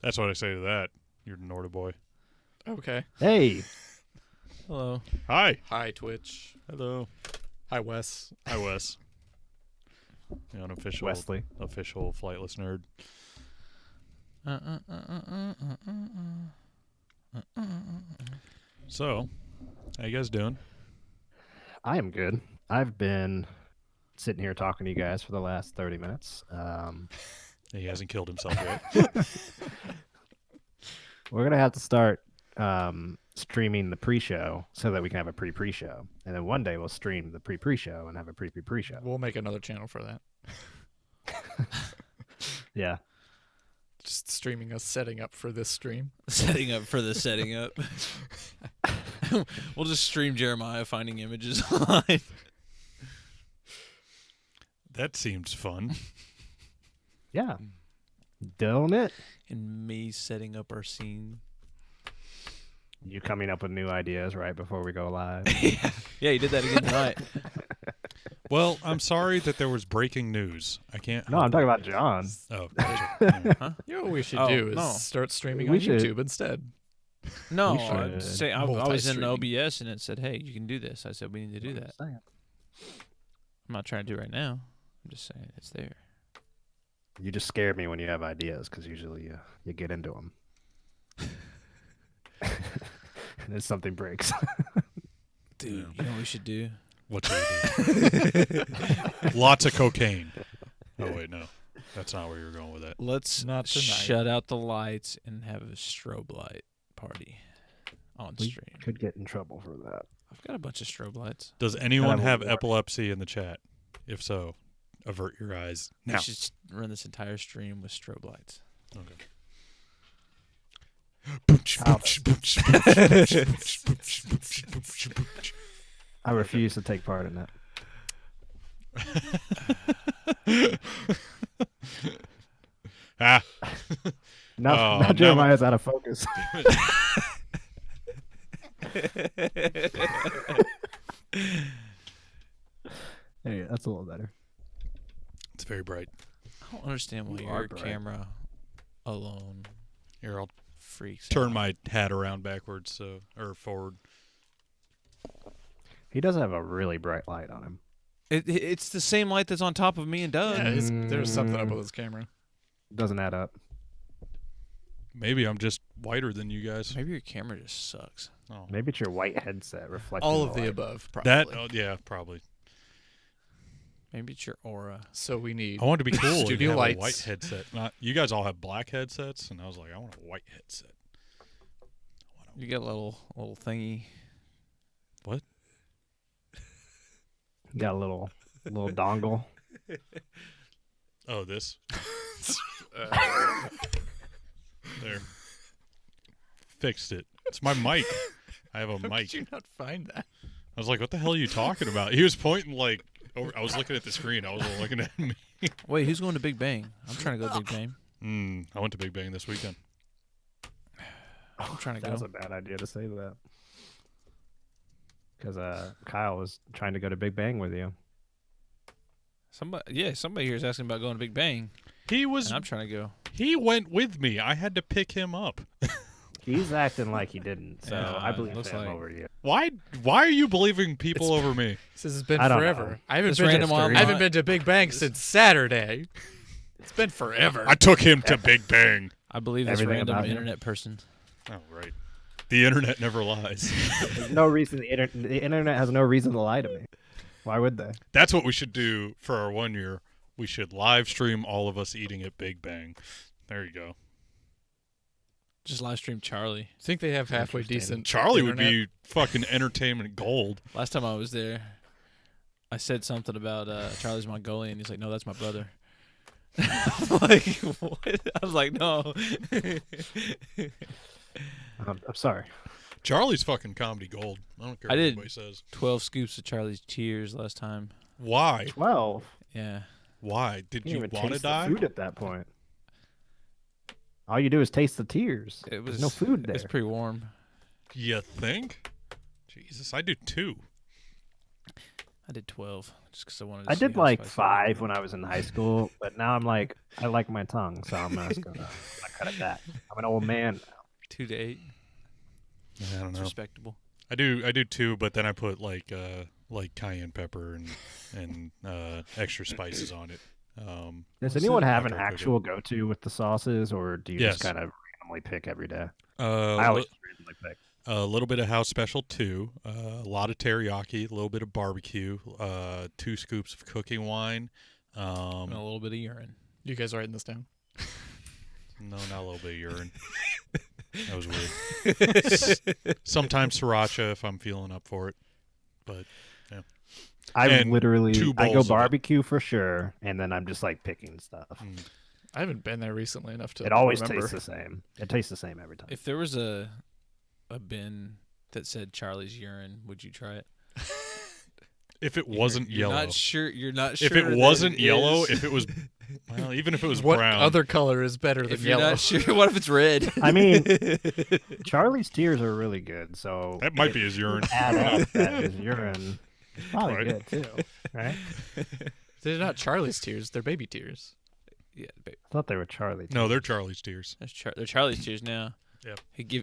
That's what I say to that. You're Norda boy. Okay. Hey. Hello. Hi. Hi, Twitch. Hello. Hi, Wes. Hi, Wes. The unofficial, Wesley. official Flightless Nerd. So, how you guys doing? I am good. I've been sitting here talking to you guys for the last 30 minutes. He hasn't killed himself yet. We're going to have to start streaming the pre-show so that we can have a pre-show. And then one day we'll stream the pre-show and have a pre-show. We'll make another channel for that. Yeah. Just streaming us setting up for this stream. Setting up for the setting up. We'll just stream Jeremiah finding images online. That seems fun. Yeah. Don't it? And me setting up our scene. You coming up with new ideas right before we go live. Yeah, you did that again tonight. Well, I'm sorry that there was breaking news. I can't. No, I'm talking about John. Oh, gotcha. Huh? You know what we should Oh, do is no. start streaming We on should. YouTube instead. No, We I should. was in Multi-streaming. OBS and it said, hey, you can do this. I said, we need to do that. I'm not trying to do it right now. I'm just saying it's there. You just scare me when you have ideas because usually you get into them. And then something breaks. Dude, Yeah. you know what we should do? What do we do? Lots of cocaine. Oh, wait, no. That's not where you're going with that. Let's Not tonight. shut out the lights and have a strobe light party on We stream. could get in trouble for that. I've got a bunch of strobe lights. Does anyone have a have warning. epilepsy in the chat? If so, avert your eyes now. We should run this entire stream with strobe lights. Okay. I refuse to take part in that. Ah, Now, Oh, now now Jeremiah's out of focus. Hey, that's a little better. it's very bright. I don't understand why You are your bright. camera alone Here, I'll freaks turn out. my hat around backwards, or forward. He does have a really bright light on him. It's the same light that's on top of me and Doug. Yeah, there's something up with his camera. Doesn't add up. Maybe I'm just whiter than you guys. Maybe your camera just sucks. Oh. Maybe it's your white headset reflecting All of the the light. above, probably. That, yeah, probably. Maybe it's your aura. So we need I want to be cool and Studio have lights. a white headset. Not you guys all have black headsets, and I was like, I want a white headset. You got a little thingy. What? Got a little dongle. Oh, this. There. Fixed it. It's my mic. I have a How mic. could you not find that? I was like, what the hell are you talking about? He was pointing like over. I was looking at the screen. I wasn't looking at me. Wait, who's going to Big Bang? I'm trying to go to Big Bang. I went to Big Bang this weekend. I'm trying to That was go. a bad idea to say that. Because Kyle was trying to go to Big Bang with you. Somebody here is asking about going to Big Bang, He was. and I'm trying to go. He went with me. I had to pick him up. He's acting like he didn't, so Yeah, I believe looks him like- over you. Why are you believing people over me? This has been I don't forever. know. I haven't This been random to, online- I haven't been to Big Bang since Saturday. It's been forever. I took him to Big Bang. I believe this Everything random about him. internet person. Oh, right. The internet never lies. There's no reason the internet has no reason to lie to me. Why would they? That's what we should do for our 1 year. We should live stream all of us eating at Big Bang. There you go. Just live stream Charlie. I think they have halfway Interesting. decent. Charlie would internet. be fucking entertainment gold. Last time I was there, I said something about Charlie's Mongolian. He's like, no, that's my brother. I'm like, what? I was like, no. I'm sorry. Charlie's fucking comedy gold. I don't care I what did. anybody says. 12 scoops of Charlie's Cheers last time. Why? 12. Yeah. Why? Did You you didn't even want to taste the die? food at that point. All you do is taste the tears. It There's was no food there. It's pretty warm. You think? Jesus, I do too. I did 12 just because I wanted to I see did how like spicy it 5 was. when I was in high school, but now I'm like, I like my tongue, so I'm just gonna cut it back. I'm an old man. 2 to 8. I don't It's know. respectable. I do 2, but then I put like cayenne pepper and extra spices on it. Does What's anyone it? have an After I cook it. actual go-to with the sauces, or do you Yes. just kind of randomly pick every day? I A always randomly pick. little bit of house special 2, a lot of teriyaki, a little bit of barbecue, 2 scoops of cooking wine. And a little bit of urine. You guys writing this down? No, not a little bit of urine. That was weird. Sometimes sriracha if I'm feeling up for it, but I And literally 2 I go bowls of it. barbecue for sure, and then I'm just like picking stuff. I haven't been there recently enough to It always remember. tastes the same. It tastes the same every time. If there was a bin that said Charlie's urine, would you try it? if it wasn't You're yellow, Not sure. You're not sure. if it that wasn't it yellow, is. if it was, well, even if it was What brown, other color is better than If you're yellow? not sure, what if it's red? I mean, Charlie's tears are really good, so that might be his urine. add up that his urine is probably Right. good too, right? They're not Charlie's tears. They're baby tears. Yeah, I thought they were Charlie. No, they're Charlie's tears. they're Charlie's tears now. Yep.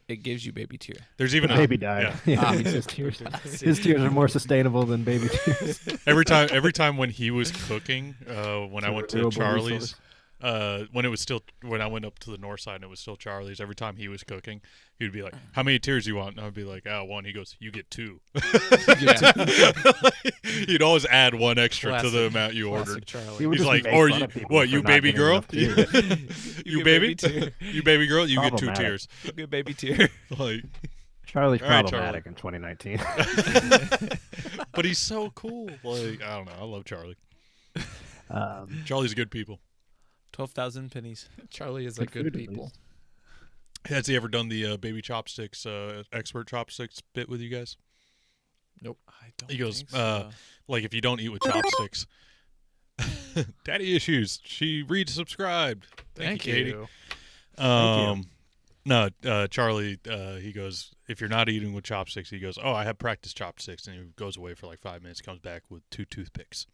It gives you baby tear. There's even Baby died. Yeah, his tears. His tears are more sustainable than baby tears. every time when he was cooking, when I went to renewable Charlie's, when I went up to the north side and it was still Charlie's, every time he was cooking, he'd be like, "How many tears do you want?" And I'd be like, "1." He goes, "You get 2." He'd always add 1 extra to the Classic- amount you Classic ordered. Charlie. He would He's just like, make "Or fun you, of people what? for You not baby getting girl? enough tears. You get baby? tear. You baby girl? You get 2 Problematic. tears." You get baby tear. Like, Charlie's All right, problematic in 2019. but he's so cool. Like, I don't know. I love Charlie. Charlie's good people. 12,000 pennies. Charlie is Good a good food, at people. least. Has he ever done the baby chopsticks, expert chopsticks bit with you guys? Nope. I don't He goes, think so. Like, if you don't eat with chopsticks, daddy issues. She resubscribed. Thank you, Katie. Thank No, Charlie, he goes, if you're not eating with chopsticks, he goes, I have practice chopsticks. And he goes away for like 5 minutes, comes back with 2 toothpicks.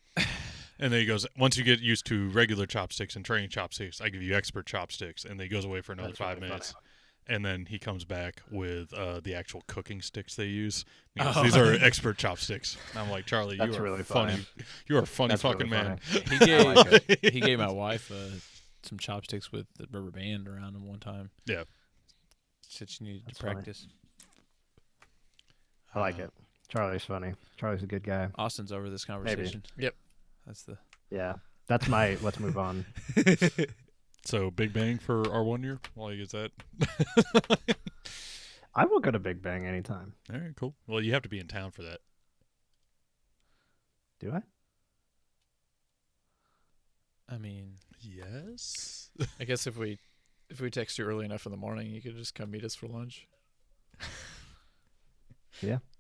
And then he goes, once you get used to regular chopsticks and training chopsticks, I give you expert chopsticks. And then he goes away for another That's 5 really minutes. And then he comes back with the actual cooking sticks they use. He goes, Oh. these are expert chopsticks. And I'm like, Charlie, That's you are really funny. funny. You are a funny That's fucking really man. funny. He gave like he gave my wife some chopsticks with the rubber band around them one time. Yeah. Said she needed That's to funny. practice. I like it. Charlie's funny. Charlie's a good guy. Austin's over this conversation. Yep. That's the Yeah. That's my let's move on. So Big Bang for our 1 year? Like, is that? I will go to Big Bang anytime. All right, cool. Well, you have to be in town for that. Do I? I mean, Yes. I guess if we text you early enough in the morning, you could just come meet us for lunch.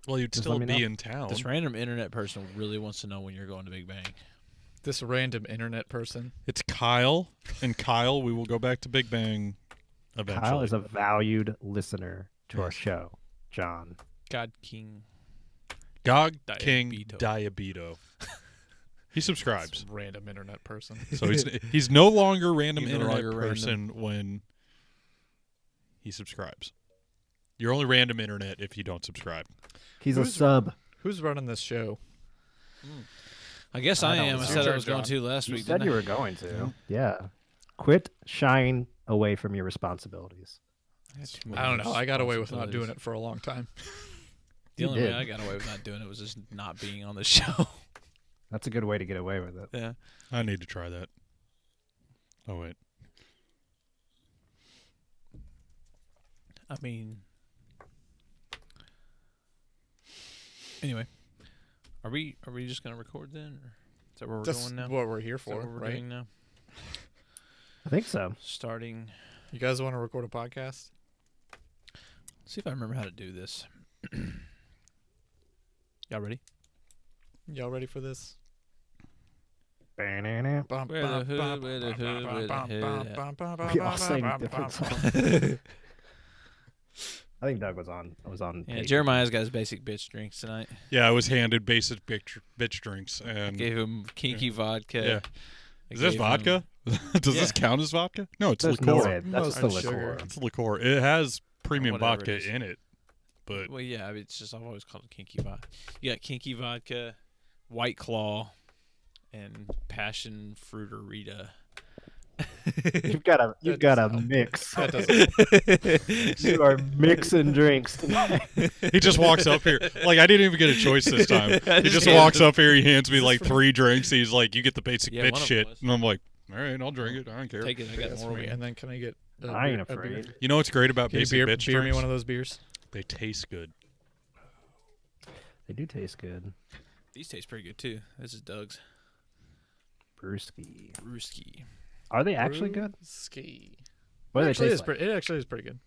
Well, you'd Just still let me be know. in town. this random internet person really wants to know when you're going to Big Bang. This random internet person. It's Kyle, and Kyle, we will go back to Big Bang eventually. Kyle is a valued listener to our show. John. God King. Gog King Diabito. Diabito. He subscribes, This random internet person. so he's no longer random He's no internet longer random. person when he subscribes. You're only random internet if you don't subscribe. He's a Who's- sub. Who's running this show? I guess I I know, am. I it's said your I was turn, going John. to last You week. said didn't you I? were going to. Yeah. Quit shying away from your responsibilities. I don't know. I got away with not doing it for a long time. The You only way did. I got away with not doing it was just not being on the show. That's a good way to get away with it. Yeah. I need to try that. Oh wait, I mean, anyway, are we just gonna record then? Or is that where we're That's going now? what we're here Is that for, what we're right? doing now? I think so. Starting. You guys want to record a podcast? See if I remember how to do this. Y'all ready? Y'all ready for this? Ba-na-na. Bum, Where the bum, hood, bum, where the bum, hood, bum, where the bum, hood bum, at? bum, bum, bum, We all bum, sing bum, different bum, songs. I think Doug was on. Yeah, tape. Jeremiah's got his basic bitch drinks tonight. Yeah, I was handed basic bitch drinks, and Gave him kinky vodka. Yeah. I is this gave vodka? Does this Yeah. count as vodka? No, it's There's liqueur. no way. That's Most the of the sugar. liqueur. It's liqueur. It has premium Whatever vodka it is. in it, but Well, yeah, I mean, it's just I've always called it kinky vodka. You got kinky vodka, White Claw, and passion fruiterita. You've got a mix. That doesn't. You are mixing drinks tonight. he just walks up here. Like, I didn't even get a choice this time. He just walks up here. He hands me like 3 drinks. He's like, "You get the basic Yeah, bitch one of shit," them was. and I'm like, "All right, I'll drink it. I don't care." Take it. I got That's more for over me. here. And then can I get? I ain't a beer? afraid. You know what's great about Can you basic bitch beer me drinks? one of those beers? They taste good. They do taste good. These taste pretty good too. This is Doug's Brewski. Brewski. Are they actually good? Ski. What do they Actually, taste like? it actually is pretty good.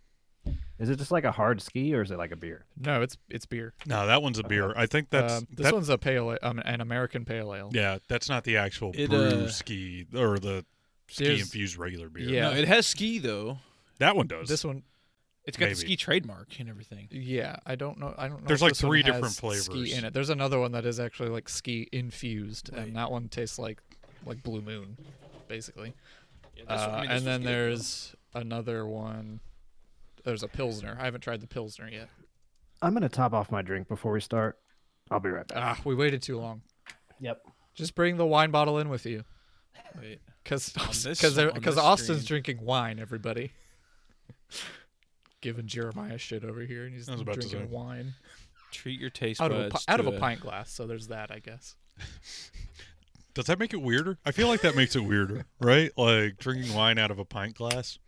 Is it just like a hard ski or is it like a beer? No, it's beer. No, that one's a beer. I think that's This one's a pale, an American pale ale. yeah. That's not the actual It, brew ski or the ski there's- infused regular beer. Yeah. No, it has ski though. that one does. This one, It's got Maybe. the ski trademark and everything. yeah, I don't know. There's if like this one 3 has different flavors. Ski in it. There's another one that is actually like ski infused, Right. and that one tastes like Blue Moon, basically. Yeah, And then there's another one. There's a Pilsner. I haven't tried the Pilsner yet. I'm gonna top off my drink before we start. I'll be right back. Ah, we waited too long. Yep. Just bring the wine bottle in with you, Wait. because On this Austin's screen. drinking wine. Everybody, giving Jeremiah shit over here, and he's I was about to drinking say. wine Treat your taste out of buds out of to a pint glass. So there's that, I guess. Does that make it weirder? I feel like that makes it weirder, right? Like drinking wine out of a pint glass.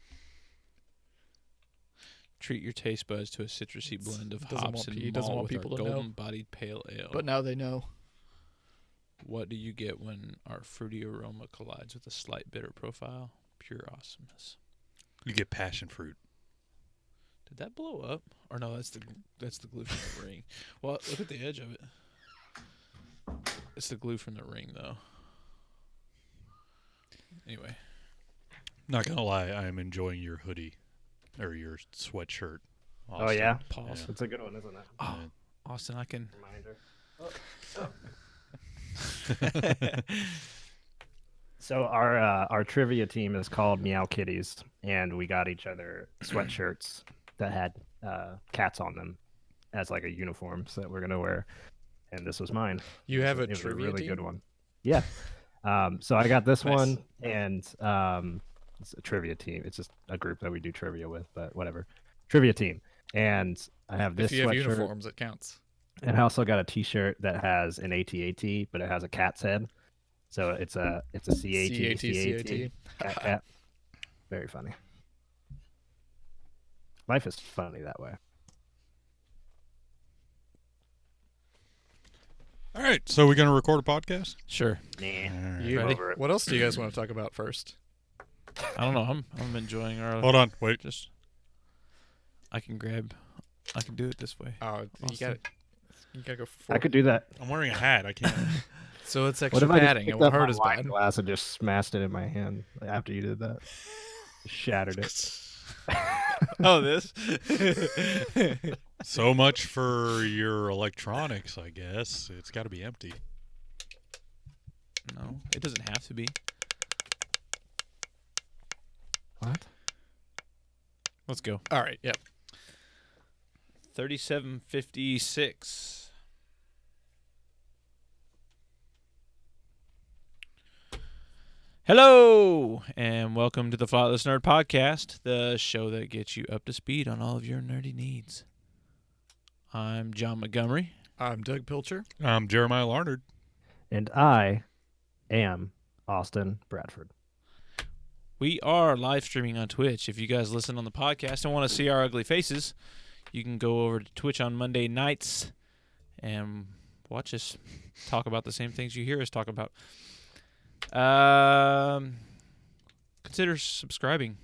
Treat your taste buds to a citrusy blend of Doesn't hops want and he doesn't malt want with our people to know. golden-bodied pale ale. But now they know. What do you get when our fruity aroma collides with a slight bitter profile? Pure awesomeness. You get passion fruit. Did that blow up? Or no, that's the glue from the ring. Well, look at the edge of it. It's the glue from the ring, though. Anyway, Not gonna lie, I am enjoying your hoodie or your sweatshirt. Oh yeah, pause. it's a good one, isn't it? Oh, Austin, I can. Reminder. So our trivia team is called Meow Kitties, and we got each other sweatshirts that had cats on them as like a uniform, so that we're gonna wear. And this was mine. You have a It was a trivia really team? good one. Yeah. So I got this Nice. one, and it's a trivia team. It's just a group that we do trivia with, but whatever. Trivia team, and I have this If you have sweatshirt, uniforms, it counts. and I also got a T-shirt that has an AT-AT, but it has a cat's head. So it's a CAT. Cat, cat. Very funny. Life is funny that way. All right, so we're gonna record a podcast. Sure. Nah. You, Ready? what else do you guys want to talk about first? I don't know. I'm enjoying our. Hold on, wait. Just. I can do it this way. Oh, Austin. you gotta go. I could do that. I'm wearing a hat. I can't. So it's What extra if I just padding. It picked won't up hurt my as wine bad. glass and just smashed it in my hand after you did that? Shattered it. Oh, this. So much for your electronics, I guess. It's got to be empty. No, it doesn't have to be. What? Let's go. All right. Yep. 3756. Hello, and welcome to the Flightless Nerd Podcast, the show that gets you up to speed on all of your nerdy needs. I'm John Montgomery. I'm Doug Pilcher. Jeremiah Larnard. And I am Austin Bradford. We are live streaming on Twitch. If you guys listen on the podcast and want to see our ugly faces, you can go over to Twitch on Monday nights and watch us talk about the same things you hear us talk about. Consider subscribing.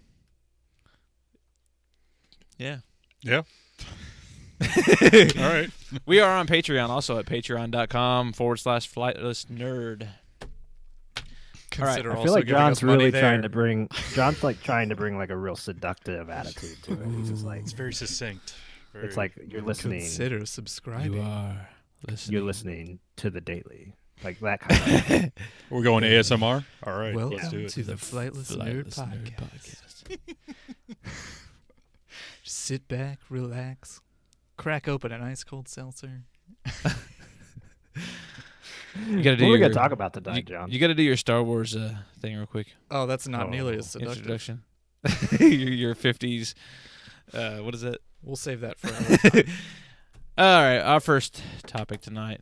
Yeah. Yeah. All right. We are on Patreon also at patreon.com/flightlessnerd. Consider I feel also like giving John's us money really there. trying to bring like a real seductive attitude to it. He's just like, It's very succinct. It's like you're listening. Consider subscribing. You are listening. You're listening to the daily, like that kind of. We're going ASMR. All right, Welcome let's do it. to the Flightless Nerd Podcast. Just sit back, relax, crack open an ice cold seltzer. You gotta do What are we your, gonna talk about tonight, John? You got to do your Star Wars thing real quick. Oh, that's not nearly as seductive. Introduction. your 50s. What is it? We'll save that for another time. All right, our first topic tonight.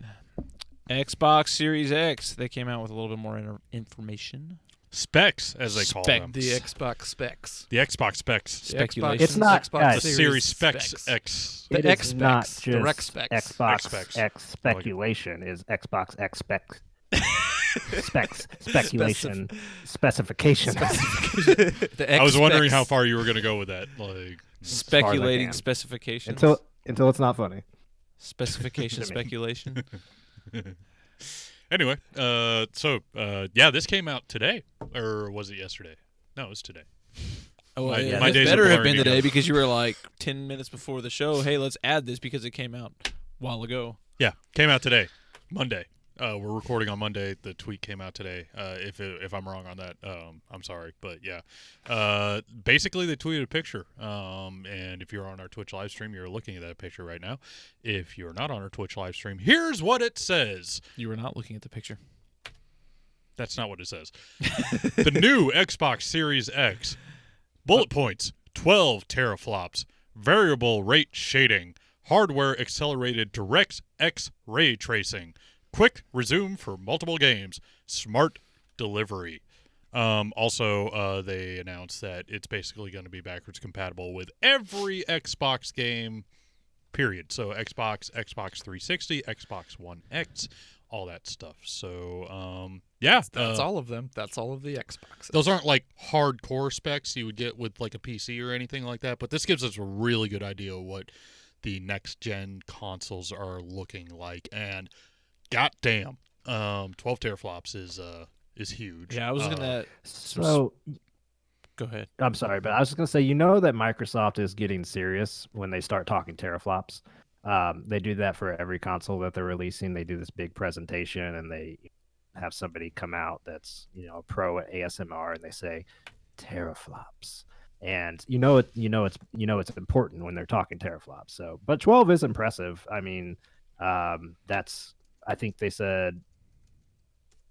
Xbox Series X. They came out with a little bit more information. Specs, as they call them. The Xbox specs. The Xbox specs. Speculation. It's not Xbox guys, The Series Series Specs X. The It X is not specs, just the Rex specs. Xbox X specs. X speculation is Xbox X specs speculation specifications. The X I was wondering specs. how far you were going to go with that. Like, Speculating can. specifications. until it's not funny. Specification To me. speculation. anyway, yeah, this came out today, or was it yesterday? No, it was today. Oh, My- yeah, my this days are better have blurring been today together. because you were like 10 minutes before the show. Hey, let's add this because it came out a while ago. Yeah, came out today, Monday. We're recording on Monday. The tweet came out today. If I'm wrong on that, I'm sorry, but yeah. Basically, they tweeted a picture. And if you're on our Twitch live stream, you're looking at that picture right now. If you're not on our Twitch live stream, here's what it says. You were not looking at the picture. That's not what it says. The new Xbox Series X. Bullet points: 12 teraflops, variable rate shading, hardware accelerated DirectX ray tracing. Quick resume for multiple games. Smart delivery. Also, they announced that it's basically going to be backwards compatible with every Xbox game, period. So Xbox, Xbox 360, Xbox One X, all that stuff. So, yeah. That's all of them. That's all of the Xboxes. Those aren't like hardcore specs you would get with like a PC or anything like that, but this gives us a really good idea of what the next-gen consoles are looking like. And goddamn, 12 teraflops is huge. Yeah, I was gonna. So Go ahead. I'm sorry, but I was just gonna say, you know that Microsoft is getting serious when they start talking teraflops. They do that for every console that they're releasing. They do this big presentation and they have somebody come out that's a pro at ASMR and they say teraflops. And it's important when they're talking teraflops. So, but 12 is impressive. I mean, I think they said.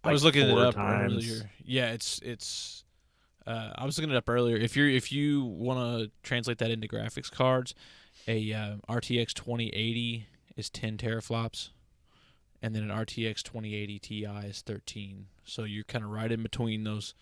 I was looking it 4 up times. earlier. Yeah, it's. I was looking it up earlier. If you want to translate that into graphics cards, a RTX 2080 is 10 teraflops, and then an RTX 2080 Ti is 13. So you're kind of right in between those.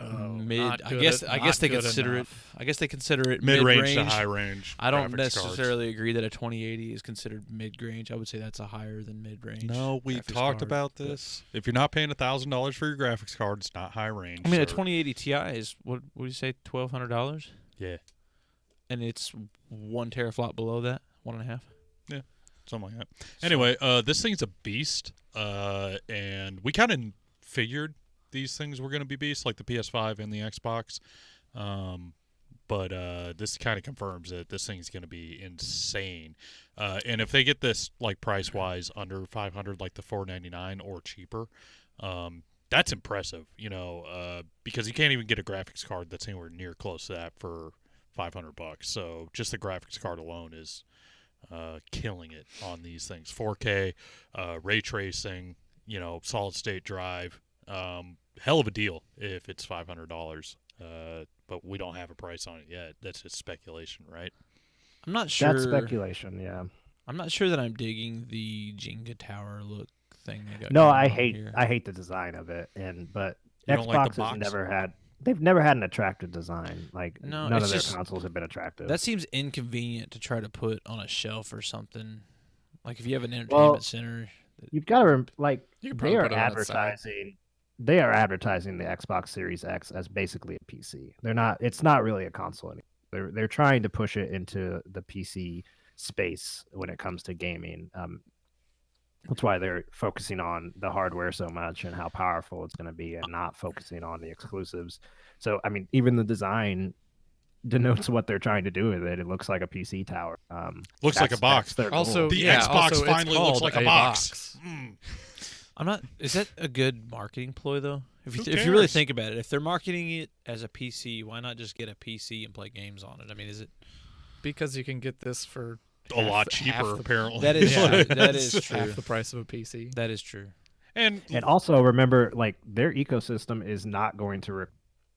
Mid. I guess they consider it. I guess they consider it Mid-range to mid-range. high-range. I don't graphics necessarily cards. agree that a 2080 is considered mid-range. I would say that's a higher than mid-range. No, we graphics talked card, about but- this. If you're not paying $1,000 for your graphics card, it's not high range. I mean, a sir. 2080 Ti is what do you say, $1,200, Yeah, and it's 1 teraflop below that, 1.5. something like that. Anyway, this thing's a beast, and we kind of figured these things were going to be beasts, like the PS5 and the Xbox. But this kind of confirms that this thing's going to be insane. And if they get this like price wise under $500, like the $499 or cheaper, that's impressive. Because you can't even get a graphics card that's anywhere near close to that for $500. So just the graphics card alone is killing it on these things. 4K, ray tracing, solid state drive. Hell of a deal if it's $500. But we don't have a price on it yet. That's just speculation, right? I'm not sure. That's speculation. Yeah. I'm not sure that I'm digging the Jenga tower look thing they got. No, going I on hate here. I hate the design of it, but You don't like Xbox the has box? they've never had an attractive design. Like No, none it's of their just- consoles have been attractive. That seems inconvenient to try to put on a shelf or something. Like if you have an Well, entertainment center. You've got to like You could they probably are put it on its side. advertising. They are advertising the Xbox Series X as basically a PC. They're not. It's not really a console anymore. They're trying to push it into the PC space when it comes to gaming. That's why they're focusing on the hardware so much and how powerful it's going to be, and not focusing on the exclusives. So, I mean, even the design denotes what they're trying to do with it. It looks like a PC tower. Looks like a box. That's their goal. Also, The yeah, Xbox also, it's finally looks called like a box. Mm. I'm not. Is that a good marketing ploy though? If Who you really cares? think about it, if they're marketing it as a PC, why not just get a PC and play games on it? I mean, is it? because you can get this for A lot half cheaper, the- apparently. That is Yeah. true. That is true. half the price of a PC. That is true. And And also remember, like their ecosystem is not going to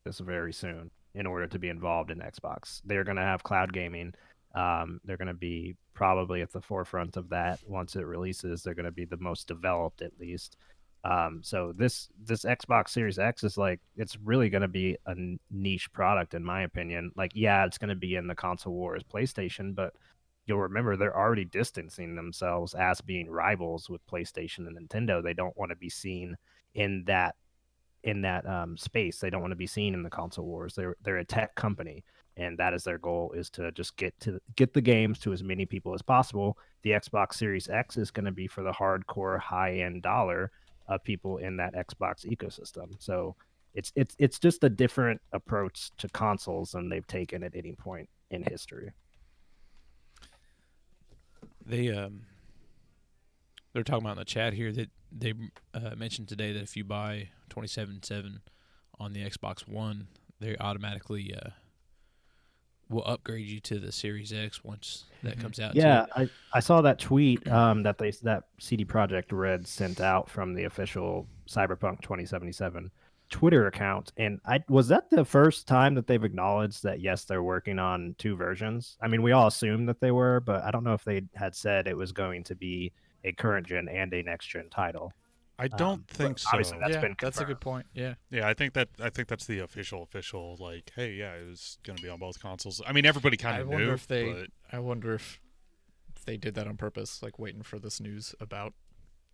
this very soon in order to be involved in Xbox. They're going to have cloud gaming. They're going to be probably at the forefront of that once it releases. They're going to be the most developed, at least. So this Xbox Series X is like it's really going to be a niche product, in my opinion. Like, yeah, it's going to be in the console war as PlayStation, but you'll remember they're already distancing themselves as being rivals with PlayStation and Nintendo. They don't want to be seen in that space. They don't want to be seen in the console wars. They're a tech company, and that is their goal, is to just get the games to as many people as possible. The Xbox Series X is going to be for the hardcore high-end dollar of people in that Xbox ecosystem. So it's just a different approach to consoles than they've taken at any point in history. They're talking about in the chat here that they mentioned today that if you buy 27.7 on the Xbox One, they automatically will upgrade you to the Series X once that comes out. Yeah, too. I saw that tweet that CD Projekt Red sent out from the official Cyberpunk 2077 Twitter account, and was that the first time that they've acknowledged that yes, they're working on two versions. I mean, we all assumed that they were, but I don't know if they had said it was going to be a current gen and a next gen title. I don't think so. Obviously, that's been that's a confirmed. good point. Yeah. Yeah, I think that's the official like, hey, yeah, it was going to be on both consoles. I mean, everybody kind I of wonder knew, if they. but I wonder if they did that on purpose, like waiting for this news about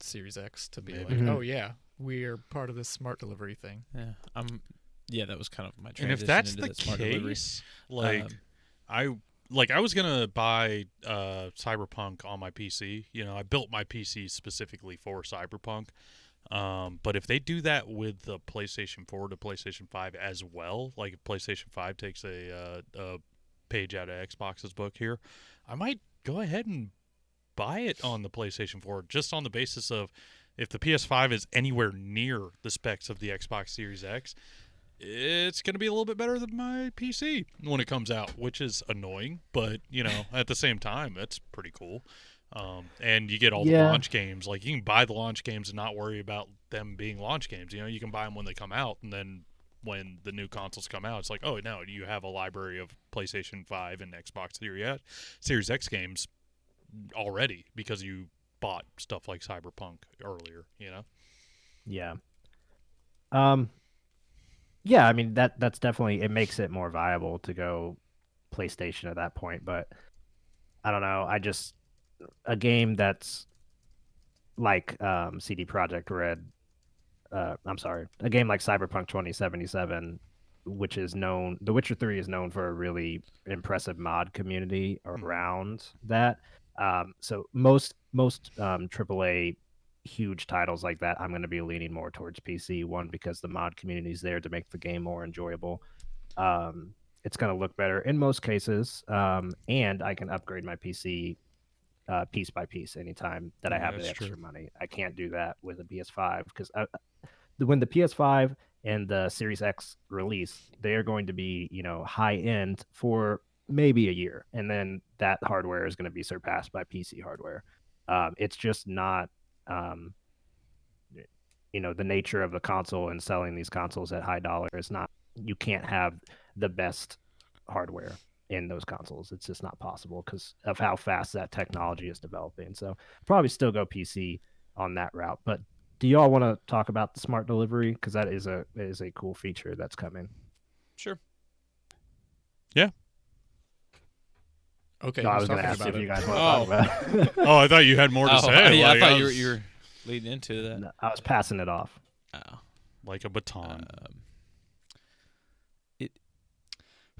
Series X to be Maybe. like, Mhm. oh yeah, we are part of this smart delivery thing. Yeah, that was kind of my and transition if that's into the that smart delivery. case, like Um, I was gonna buy Cyberpunk on my PC. You know, I built my PC specifically for Cyberpunk. But if they do that with the PlayStation 4 to PlayStation 5 as well, like if PlayStation 5 takes a page out of Xbox's book here, I might go ahead and buy it on the PlayStation 4 just on the basis of if the PS5 is anywhere near the specs of the Xbox Series X, it's going to be a little bit better than my PC when it comes out, which is annoying, but, you know, at the same time, that's pretty cool. And you get all the launch games. Like, you can buy the launch games and not worry about them being launch games. You know, you can buy them when they come out, and then when the new consoles come out, it's like, oh, no, you have a library of PlayStation 5 and Xbox Series X games already because you bought stuff like Cyberpunk earlier, you know? Yeah. Yeah, I mean that's definitely, it makes it more viable to go PlayStation at that point, but I don't know. A game that's like CD Projekt Red, a game like Cyberpunk 2077, which is known, The Witcher 3 is known for a really impressive mod community around that. So most AAA huge titles like that, I'm going to be leaning more towards PC. One, because the mod community is there to make the game more enjoyable. It's going to look better in most cases, and I can upgrade my PC piece by piece anytime that I have the that's extra true. money. I can't do that with a PS5 because when the PS5 and the Series X release, they are going to be, you know, high end for maybe a year, and then that hardware is going to be surpassed by PC hardware. It's just not, you know, the nature of the console and selling these consoles at high dollar is not. You can't have the best hardware in those consoles. It's just not possible because of how fast that technology is developing. So probably still go PC on that route. But do y'all want to talk about the smart delivery? Because that is a cool feature that's coming. Sure. Yeah. Okay, No, I who's was going to talking ask if about you it? guys want to talk about it. Oh, I thought you had more to say. Yeah, Like, I thought was you were leading into that. No, I was passing it off. Oh. like a baton.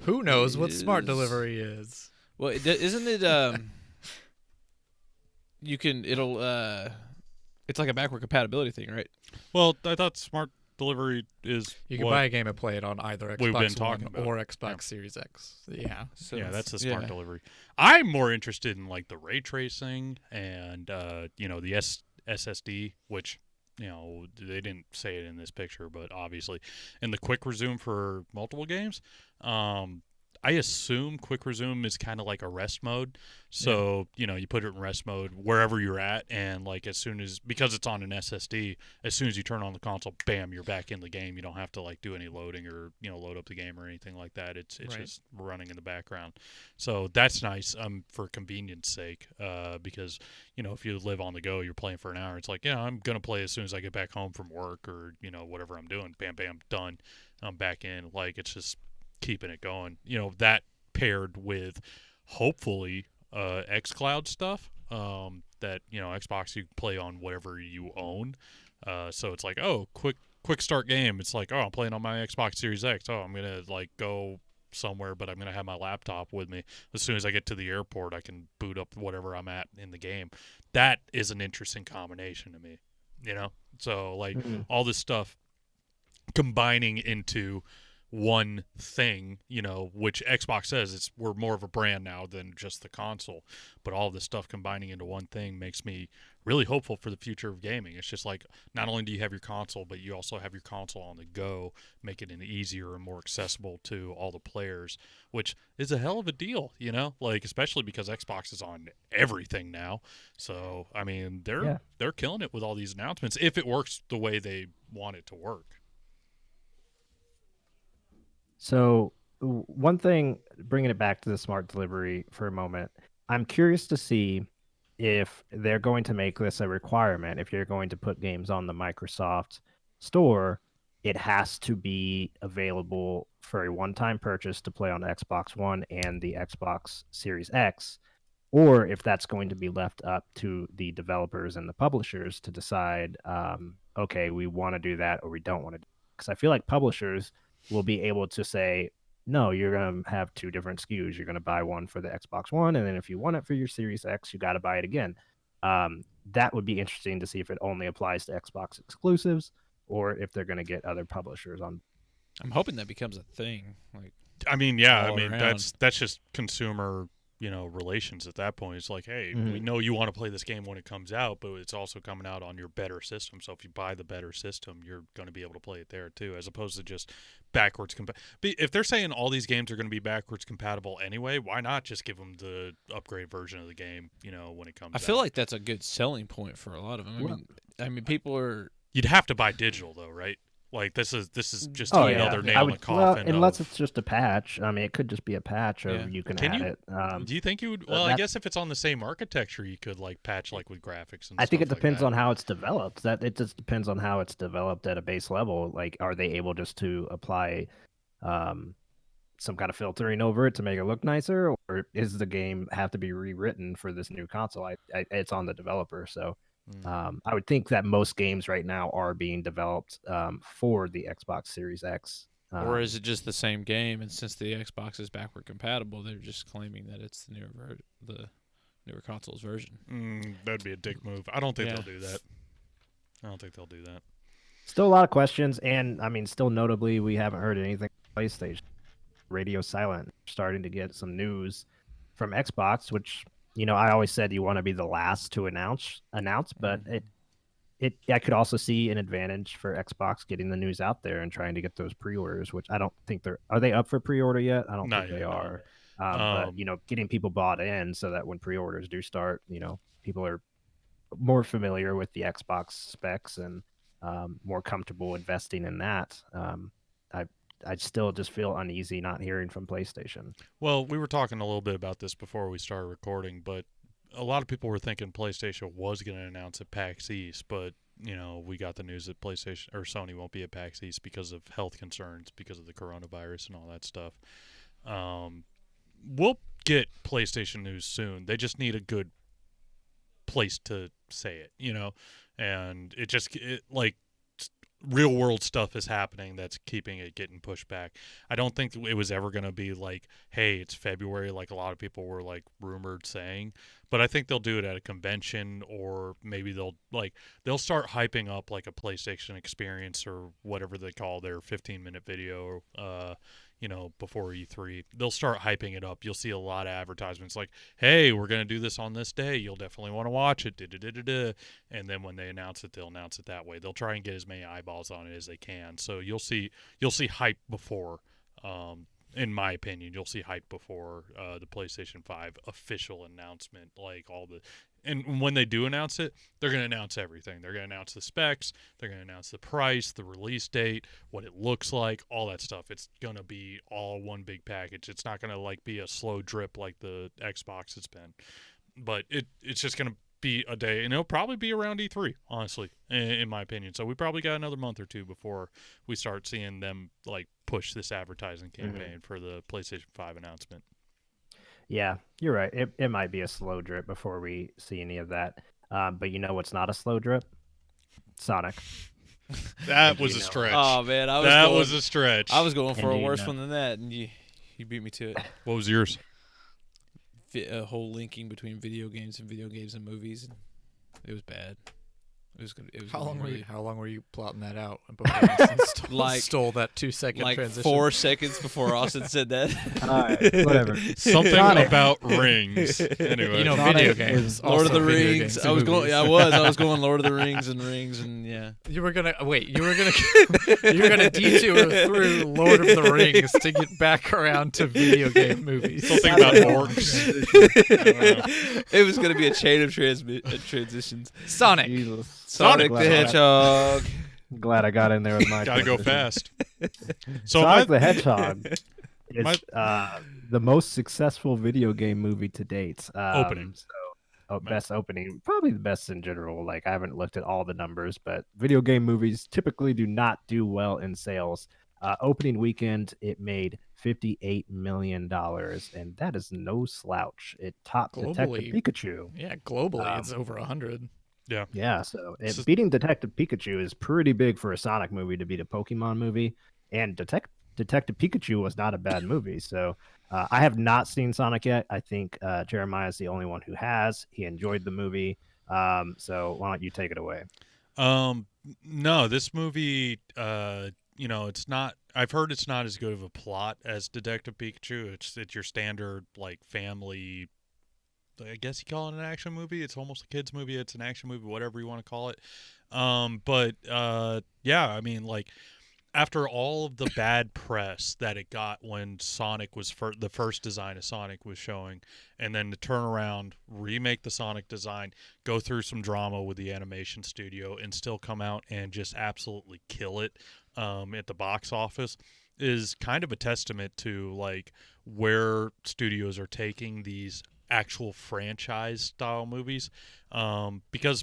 Who knows what smart is- delivery is? Well, isn't it? You can. It's like a backward compatibility thing, right? Well, I thought smart delivery is You can what buy a game and play it on either we've been Xbox talking One about. or Xbox Series X. Yeah. So yeah, it's- that's a smart yeah. delivery. I'm more interested in like the ray tracing and the SSD, which they didn't say it in this picture, but obviously, and the quick resume for multiple games. I assume quick resume is kind of like a rest mode. So, you put it in rest mode wherever you're at. And like because it's on an SSD, as soon as you turn on the console, bam, you're back in the game. You don't have to like do any loading or, load up the game or anything like that. It's Right. just running in the background. So that's nice for convenience sake. Because, if you live on the go, you're playing for an hour. It's like, I'm going to play as soon as I get back home from work or, whatever I'm doing. Bam, bam, done. I'm back in. Like, it's just keeping it going. That paired with hopefully xCloud stuff that Xbox you play on whatever you own. So it's like, quick start game. It's like, I'm playing on my Xbox Series X. I'm gonna like go somewhere, but I'm gonna have my laptop with me. As soon as I get to the airport, I can boot up whatever I'm at in the game. That is an interesting combination to me. So like all this stuff combining into one thing, which Xbox says we're more of a brand now than just the console, but all of this stuff combining into one thing makes me really hopeful for the future of gaming. It's just like, not only do you have your console, but you also have your console on the go, making it easier and more accessible to all the players, which is a hell of a deal, like, especially because Xbox is on everything now. So, I mean, they're killing it with all these announcements if it works the way they want it to work. So one thing, bringing it back to the smart delivery for a moment, I'm curious to see if they're going to make this a requirement. If you're going to put games on the Microsoft Store, it has to be available for a one-time purchase to play on Xbox One and the Xbox Series X, or if that's going to be left up to the developers and the publishers to decide, okay, we want to do that or we don't want to do it. Because I feel like publishers will be able to say, no, you're going to have two different SKUs. You're going to buy one for the Xbox One, and then if you want it for your Series X, you got to buy it again. That would be interesting to see if it only applies to Xbox exclusives or if they're going to get other publishers on. I'm hoping that becomes a thing. Like, I mean, around. that's just consumer, relations at that point. It's like, hey, we know you want to play this game when it comes out, but it's also coming out on your better system. So if you buy the better system, you're going to be able to play it there too, as opposed to just backwards compatible. If they're saying all these games are going to be backwards compatible anyway, why not just give them the upgrade version of the game, when it comes out? I feel like that's a good selling point for a lot of them. I mean, people are. You'd have to buy digital though, right? Like this is just Oh, another yeah. nail in the coffin. Unless it's just a patch. I mean, it could just be a patch, or you can add it. Do you think you would? Well, I guess if it's on the same architecture, you could like patch like with graphics and. I think it stuff depends like on how it's developed. That it just depends on how it's developed at a base level. Like, are they able just to apply some kind of filtering over it to make it look nicer, or is the game have to be rewritten for this new console? It's on the developer, so. I would think that most games right now are being developed for the Xbox Series X. Or is it just the same game, and since the Xbox is backward compatible, they're just claiming that it's the newer console's version? That'd be a dick move. I don't think they'll do that. I don't think they'll do that. Still a lot of questions, and I mean, still notably, we haven't heard anything from PlayStation. Radio silent. Starting to get some news from Xbox, which. I always said you want to be the last to announce, but I could also see an advantage for Xbox getting the news out there and trying to get those pre-orders, which I don't think are they up for pre-order yet? I don't think they are. But getting people bought in so that when pre-orders do start, people are more familiar with the Xbox specs and more comfortable investing in that. I still just feel uneasy not hearing from PlayStation. Well, we were talking a little bit about this before we started recording, but a lot of people were thinking PlayStation was going to announce at PAX East, but we got the news that PlayStation or Sony won't be at PAX East because of health concerns, because of the coronavirus and all that stuff. We'll get PlayStation news soon. They just need a good place to say it, and like real world stuff is happening that's keeping it getting pushed back. I don't think it was ever going to be like, hey, it's February, like a lot of people were like rumored saying. But I think they'll do it at a convention, or maybe they'll start hyping up like a PlayStation experience or whatever they call their 15-minute video. Before E3, they'll start hyping it up. You'll see a lot of advertisements like, hey, we're going to do this on this day. You'll definitely want to watch it. And then when they announce it, they'll announce it that way. They'll try and get as many eyeballs on it as they can. So you'll see hype before, in my opinion, you'll see hype before the PlayStation 5 official announcement. And when they do announce it, they're going to announce everything. They're going to announce the specs. They're going to announce the price, the release date, what it looks like, all that stuff. It's going to be all one big package. It's not going to be a slow drip like the Xbox has been. But it's just going to be a day, and it'll probably be around E3, honestly, in my opinion. So we probably got another month or two before we start seeing them push this advertising campaign for the PlayStation 5 announcement. Yeah, you're right. It might be a slow drip before we see any of that. But you know what's not a slow drip? Sonic. That was a stretch. Oh man, was a stretch. I was going for a worse one than that, and you beat me to it. What was yours? A whole linking between video games and movies. And it was bad. It was good. How long were you plotting that out? Before stole that 2-second transition. 4 seconds before Austin said that. All right, whatever. Something about rings. Anyway, video games. Lord of the Rings. I was going Lord of the Rings, and yeah. You were gonna detour through Lord of the Rings to get back around to video game movies. Something about orcs. It was gonna be a chain of transitions. Sonic. Jesus. Sonic the Hedgehog. I'm glad I got in there with my. Gotta go fast. So Sonic the Hedgehog is the most successful video game movie to date. Opening. Best opening, probably the best in general. I haven't looked at all the numbers, but video game movies typically do not do well in sales. Opening weekend, it made $58 million, and that is no slouch. It topped Globally, Detective Pikachu. Yeah, globally, it's over 100. Yeah. So beating Detective Pikachu is pretty big for a Sonic movie to beat a Pokemon movie, and Detective Pikachu was not a bad movie. So I have not seen Sonic yet. I think Jeremiah is the only one who has. He enjoyed the movie. So why don't you take it away? No, this movie, it's not. I've heard it's not as good of a plot as Detective Pikachu. It's your standard family. I guess you call it an action movie. It's almost a kid's movie. It's an action movie, whatever you want to call it. After all of the bad press that it got when Sonic was the first design of Sonic was showing, and then to turn around, remake the Sonic design, go through some drama with the animation studio, and still come out and just absolutely kill it at the box office is kind of a testament to where studios are taking these actual franchise style movies, because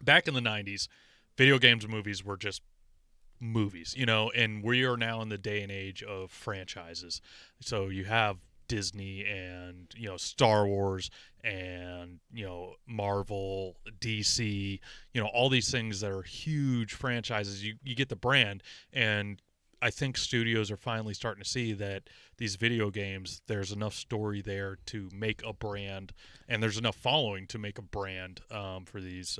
back in the 90s video games and movies were just movies, and we are now in the day and age of franchises. So you have Disney and Star Wars and Marvel, DC, all these things that are huge franchises. You get the brand, and I think studios are finally starting to see that these video games, there's enough story there to make a brand, and there's enough following to make a brand for these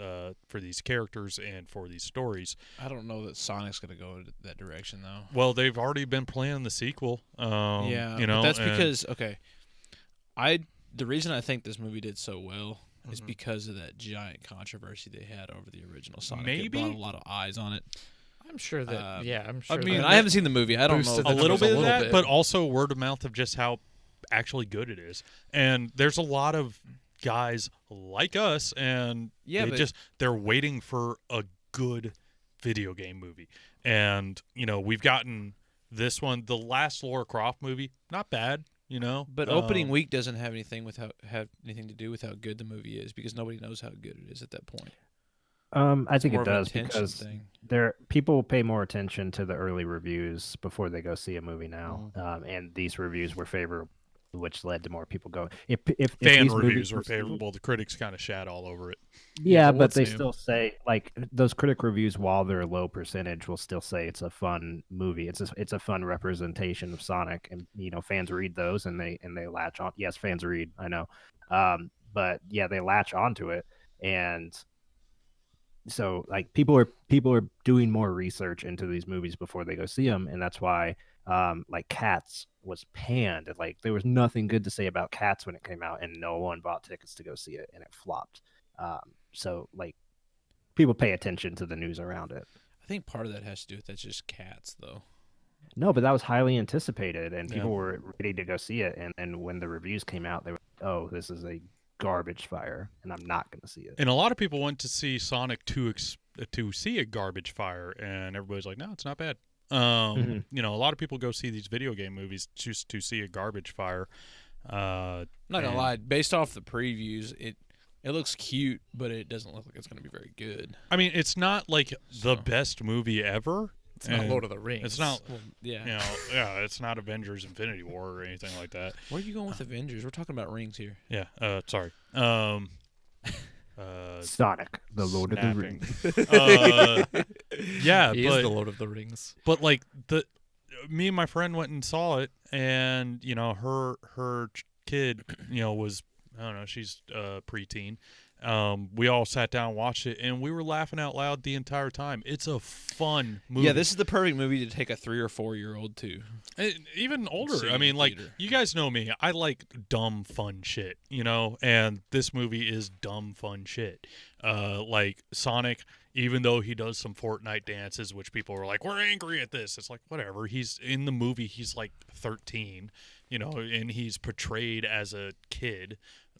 characters and for these stories. I don't know that Sonic's going to go in that direction, though. Well, they've already been planning the sequel. But that's because the reason I think this movie did so well is because of that giant controversy they had over the original Sonic. Maybe? It brought a lot of eyes on it. I'm sure that. I'm sure. I mean, I haven't seen the movie. I don't know a little bit of that, but also word of mouth of just how actually good it is. And there's a lot of guys like us, and they're waiting for a good video game movie. And we've gotten this one, the last Lara Croft movie, not bad. But opening week doesn't have anything to do with how good the movie is, because nobody knows how good it is at that point. I think it does, because thing. People pay more attention to the early reviews before they go see a movie now, and these reviews were which led to more people going. If Fan these reviews movies were favorable. The critics kind of shat all over it. yeah, but what's they new? still say like those critic reviews, while they're a low percentage, will still say it's a fun movie. It's a fun representation of Sonic, and fans read those and they latch on. Yes, fans read. I know, but yeah, they latch onto it, and so like people are doing more research into these movies before they go see them, and that's why like Cats was panned. Like there was nothing good to say about Cats when it came out, and no one bought tickets to go see it, and it flopped. So like people pay attention to the news around it. I think part of that has to do with that's just Cats, though. No, but that was highly anticipated, and people Yeah. were ready to go see it, and when the reviews came out, they were oh, this is a garbage fire, and I'm not going to see it. And a lot of people went to see Sonic to see a garbage fire, and everybody's like, no, it's not bad. A lot of people go see these video game movies just to see a garbage fire. I'm not gonna lie, based off the previews, it looks cute, but it doesn't look like it's gonna be very good. I mean, it's not like the best movie ever. It's not and Lord of the Rings. It's not, Well, yeah. it's not Avengers Infinity War or anything like that. Where are you going with Avengers? We're talking about rings here. Yeah, sorry. Sonic, the Lord of the Snapping. Rings. Yeah, He is the Lord of the Rings. but like me and my friend went and saw it, and her kid, was, I don't know, she's preteen. We all sat down and watched it, and we were laughing out loud the entire time. It's a fun movie. Yeah, this is the perfect movie to take a 3 or 4 year old to. Even older. See I mean, in like, theater. you guys know me. I like dumb, fun shit, and this movie is dumb, fun shit. Like, Sonic, even though he does some Fortnite dances, which people are like, we're angry at this. It's like, whatever. He's in the movie, he's like 13, and he's portrayed as a kid,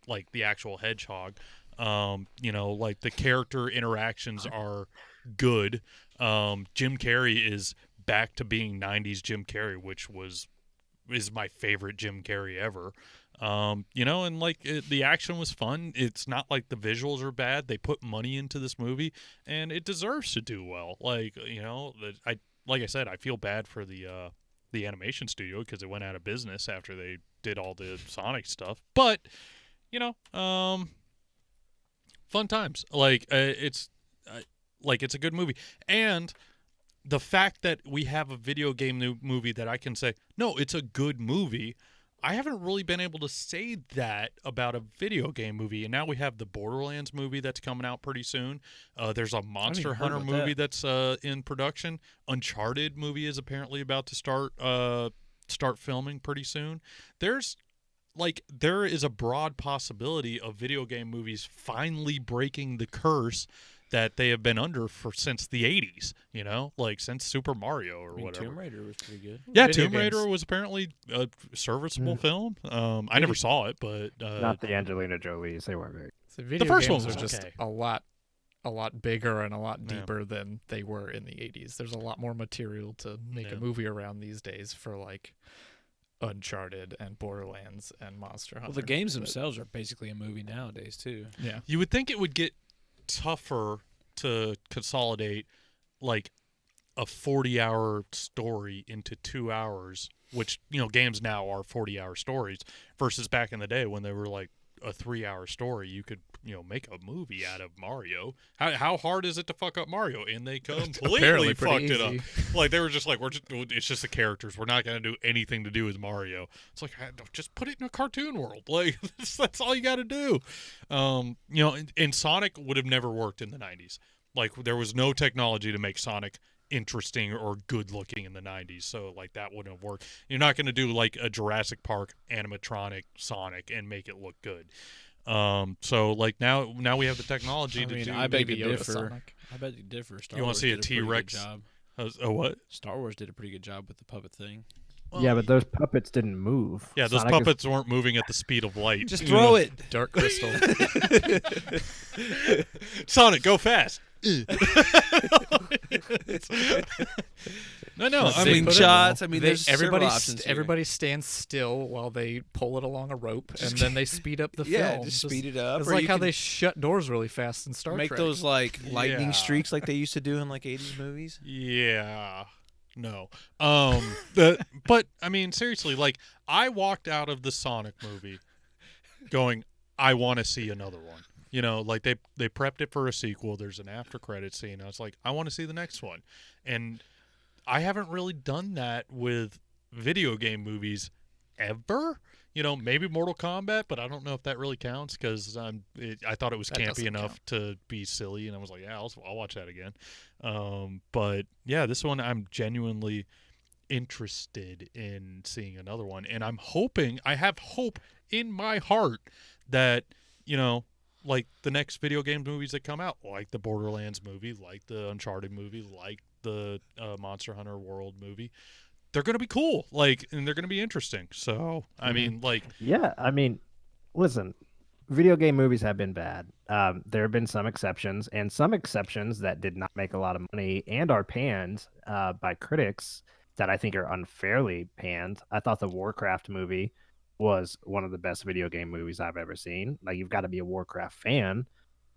like the actual hedgehog. Like the character interactions are good. Jim Carrey is back to being 90s Jim Carrey, which is my favorite Jim Carrey ever. And like the action was fun. It's not like the visuals are bad. They put money into this movie, and it deserves to do well. Like, like I said, I feel bad for the animation studio because it went out of business after they did all the Sonic stuff. But fun times. Like it's a good movie, and the fact that we have a video game movie that I can say, no, it's a good movie. I haven't really been able to say that about a video game movie, and now we have the Borderlands movie that's coming out pretty soon. There's a Monster even heard Hunter about movie that. that's in production. Uncharted movie is apparently about to start filming pretty soon. There is a broad possibility of video game movies finally breaking the curse that they have been under since the 80s, like since Super Mario or whatever. Tomb Raider was pretty good. Yeah, Video Tomb Raider games. was apparently a serviceable film. I never saw it, but Not the Angelina Jolies. They weren't very. So video first games one was are just okay. a lot bigger and a lot Yeah. deeper than they were in the 80s. There's a lot more material to make Yeah. a movie around these days for like Uncharted and Borderlands and Monster Hunter. Well, the games But, themselves are basically a movie nowadays too. yeah. you would think it would get tougher to consolidate like a 40-hour story into 2 hours, which games now are 40-hour stories, versus back in the day when they were like a 3-hour story. You could make a movie out of Mario. How hard is it to fuck up Mario? And they completely Apparently fucked pretty it up. easy. Like they were just like, it's just the characters. We're not gonna do anything to do with Mario. It's like, just put it in a cartoon world. Like that's all you got to do. And Sonic would have never worked in the 90s. Like there was no technology to make Sonic interesting or good looking in the 90s, so like that wouldn't have worked. You're not going to do like a Jurassic Park animatronic Sonic and make it look good. So like now we have the technology I to mean, do. I beg to Baby Yoda differ. Sonic. I beg to differ. Star You wanna Wars see a did pretty good T-Rex? job. A what? Star Wars did a pretty good job with the puppet thing. Yeah, but those puppets didn't move. Yeah, those Sonic is- puppets weren't moving at the speed of light. Just throw it. Dark Crystal. Sonic, go fast. No, I They mean, put it- shots. I mean, there's everybody several options here. everybody stands still while they pull it along a rope, and then they speed up the Yeah, film. just speed it up. It's or like you how can they shut doors really fast in Star make Trek. those like lightning Yeah. streaks like they used to do in like 80s movies. yeah. No. But I mean, seriously, like I walked out of the Sonic movie going, I want to see another one. You know, like they prepped it for a sequel. There's an after credit scene. I was like, I want to see the next one. And I haven't really done that with video game movies ever. You know, maybe Mortal Kombat, but I don't know if that really counts because I thought it was That campy doesn't enough to be silly, and I was like, yeah, I'll watch that again. But yeah, this one I'm genuinely interested in seeing another one, and I have hope in my heart that, you know, like the next video game movies that come out, like the Borderlands movie, like the Uncharted movie, like the Monster Hunter World movie, they're going to be cool, like, and they're going to be interesting. So, I mean, like, Yeah, I mean, listen, video game movies have been bad. There have been some exceptions, and some exceptions that did not make a lot of money and are panned by critics that I think are unfairly panned. I thought the Warcraft movie was one of the best video game movies I've ever seen. Like, you've got to be a Warcraft fan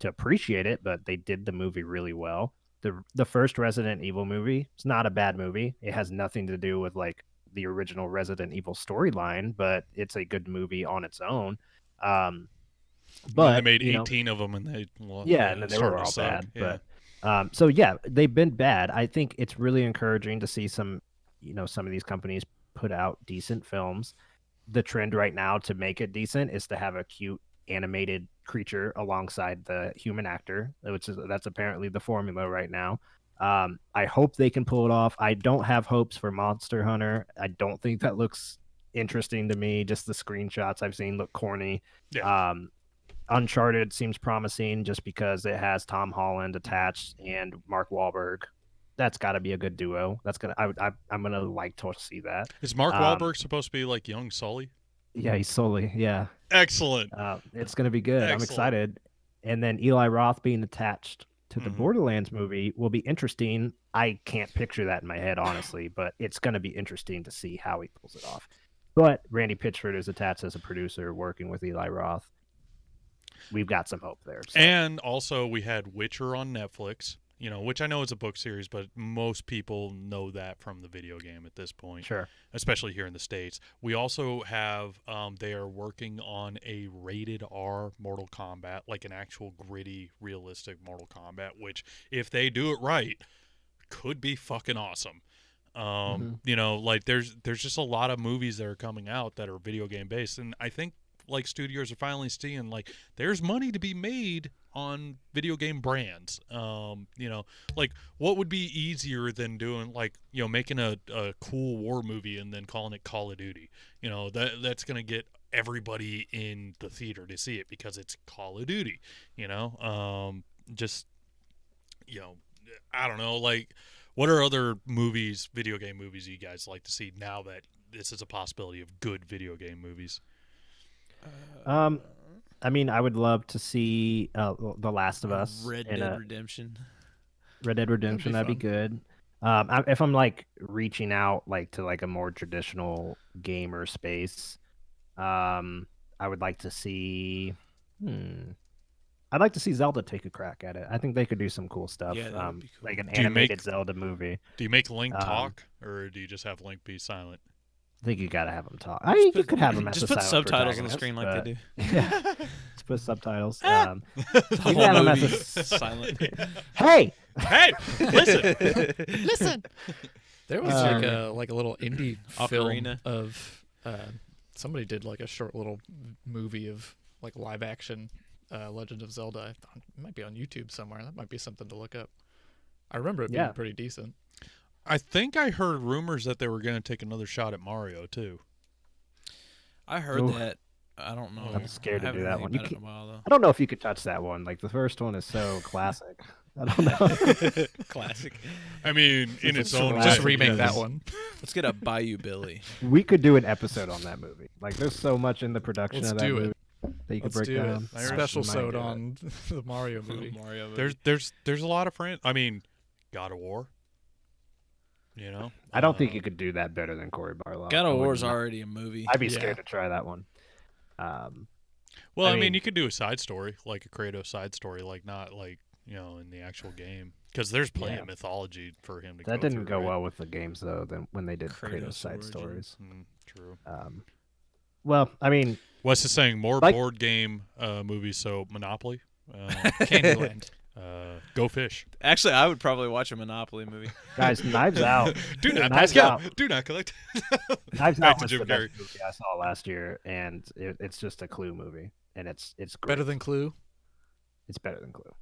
to appreciate it, but they did the movie really well. The first Resident Evil movie, it's not a bad movie. It has nothing to do with like the original Resident Evil storyline, but it's a good movie on its own. But they made you know, 18 of them, and they yeah, and then they started were to all suck. bad. Yeah. But so yeah, they've been bad. I think it's really encouraging to see some, you know, some of these companies put out decent films. The trend right now to make it decent is to have a cute animated creature alongside the human actor, that's apparently the formula right now. I hope they can pull it off. I don't have hopes for Monster Hunter. I don't think that looks interesting to me. Just the screenshots I've seen look corny. Yeah. Uncharted seems promising just because it has Tom Holland attached and Mark Wahlberg. That's got to be a good duo. I'm gonna like to see that. Is Mark Wahlberg supposed to be like young Sully? Yeah, he's Sully. Yeah, Excellent. it's gonna be good. I'm Excellent. excited. And then Eli Roth being attached to the Borderlands movie will be interesting. I can't picture that in my head, honestly, but it's gonna be interesting to see how he pulls it off. But Randy Pitchford is attached as a producer working with Eli Roth. We've got some hope there. So. And also, we had Witcher on Netflix, you know, which I know is a book series, but most people know that from the video game at this point. Sure. Especially here in the States. We also have, they are working on a rated R Mortal Kombat, like an actual gritty, realistic Mortal Kombat, which, if they do it right, could be fucking awesome. You know, like there's just a lot of movies that are coming out that are video game based, and I think like studios are finally seeing like there's money to be made on video game brands. You know, like what would be easier than doing like, you know, making a cool war movie and then calling it Call of Duty? You know, that's gonna get everybody in the theater to see it because it's Call of Duty. You know, just, you know, I don't know, like what are other movies, video game movies you guys like to see now that this is a possibility of good video game movies? I mean, I would love to see The Last of Us. Red Dead Redemption. Red Dead Redemption, that'd be good. If I'm like reaching out like to like a more traditional gamer space, I would like to see. I'd like to see Zelda take a crack at it. I think they could do some cool stuff. Yeah, that would be cool. Like an Do you animated Zelda movie. Do you make Link talk, or do you just have Link be silent? I think you gotta have them talk. I mean, you could have them as Just a put silent subtitles on the protagonist, screen like but- they do. Yeah, just put subtitles. The you whole can have them as movie a silent. Hey, Hey, listen. There was like a little indie film Ocarina. of somebody did like a short little movie of like live action Legend of Zelda. It might be on YouTube somewhere. That might be something to look up. I remember it being pretty decent. I think I heard rumors that they were going to take another shot at Mario too. I heard Oof. that. I don't know. I'm scared I to do haven't that really one. about You it in can't- a while, though. I don't know if you could touch that one. Like the first one is so classic. I don't know. Classic. I mean, in its own way. Just remake yes. that one. Let's get a Bayou Billy. We could do an episode on that movie. Like there's so much in the production Let's of that do it. movie that you could Let's break do down. it. Special Might sode do it. on the Mario movie. Mario movie. There's a lot of I mean, God of War. You know, I don't think you could do that better than Cory Barlog. God I of would War's not- already a movie. I'd be Yeah. scared to try that one. Well, I I mean, mean- you could do a side story, like a Kratos side story, like not like, you know, in the actual game. Because there's plenty of mythology for him to go That didn't through, go right? well with the games, though, than when they did Kratos' Kratos side origin. stories. True. Well, I mean, Wes is saying more Like- board game movies, so Monopoly. Candyland. Go Fish. Actually, I would probably watch a Monopoly movie. guys, Knives Out. Do not Knives pass Out. go. Do not collect. Knives Back Out to was Jim the best Carrey. movie I saw last year, and it's just a Clue movie, and it's great. Better than Clue. It's better than Clue.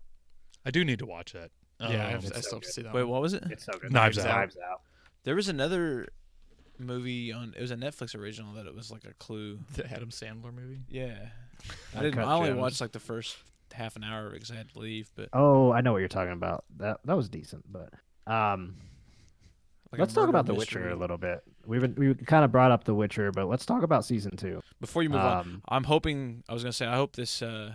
I do need to watch that. Yeah, I it's still so have to good. see that. Wait, one. what was it? It's so good. Knives Out. Knives Out. There was another movie on. It was a Netflix original that it was like a Clue. The Adam Sandler movie. Yeah, I Uncut only Gems. watched like the first half an hour because I had to leave. But Oh, I know what you're talking about. That was decent, but like let's a talk murder about The mystery. Witcher a little bit. We kind of brought up The Witcher, but let's talk about season 2. Before you move on, I'm hoping. I was gonna say I hope this Better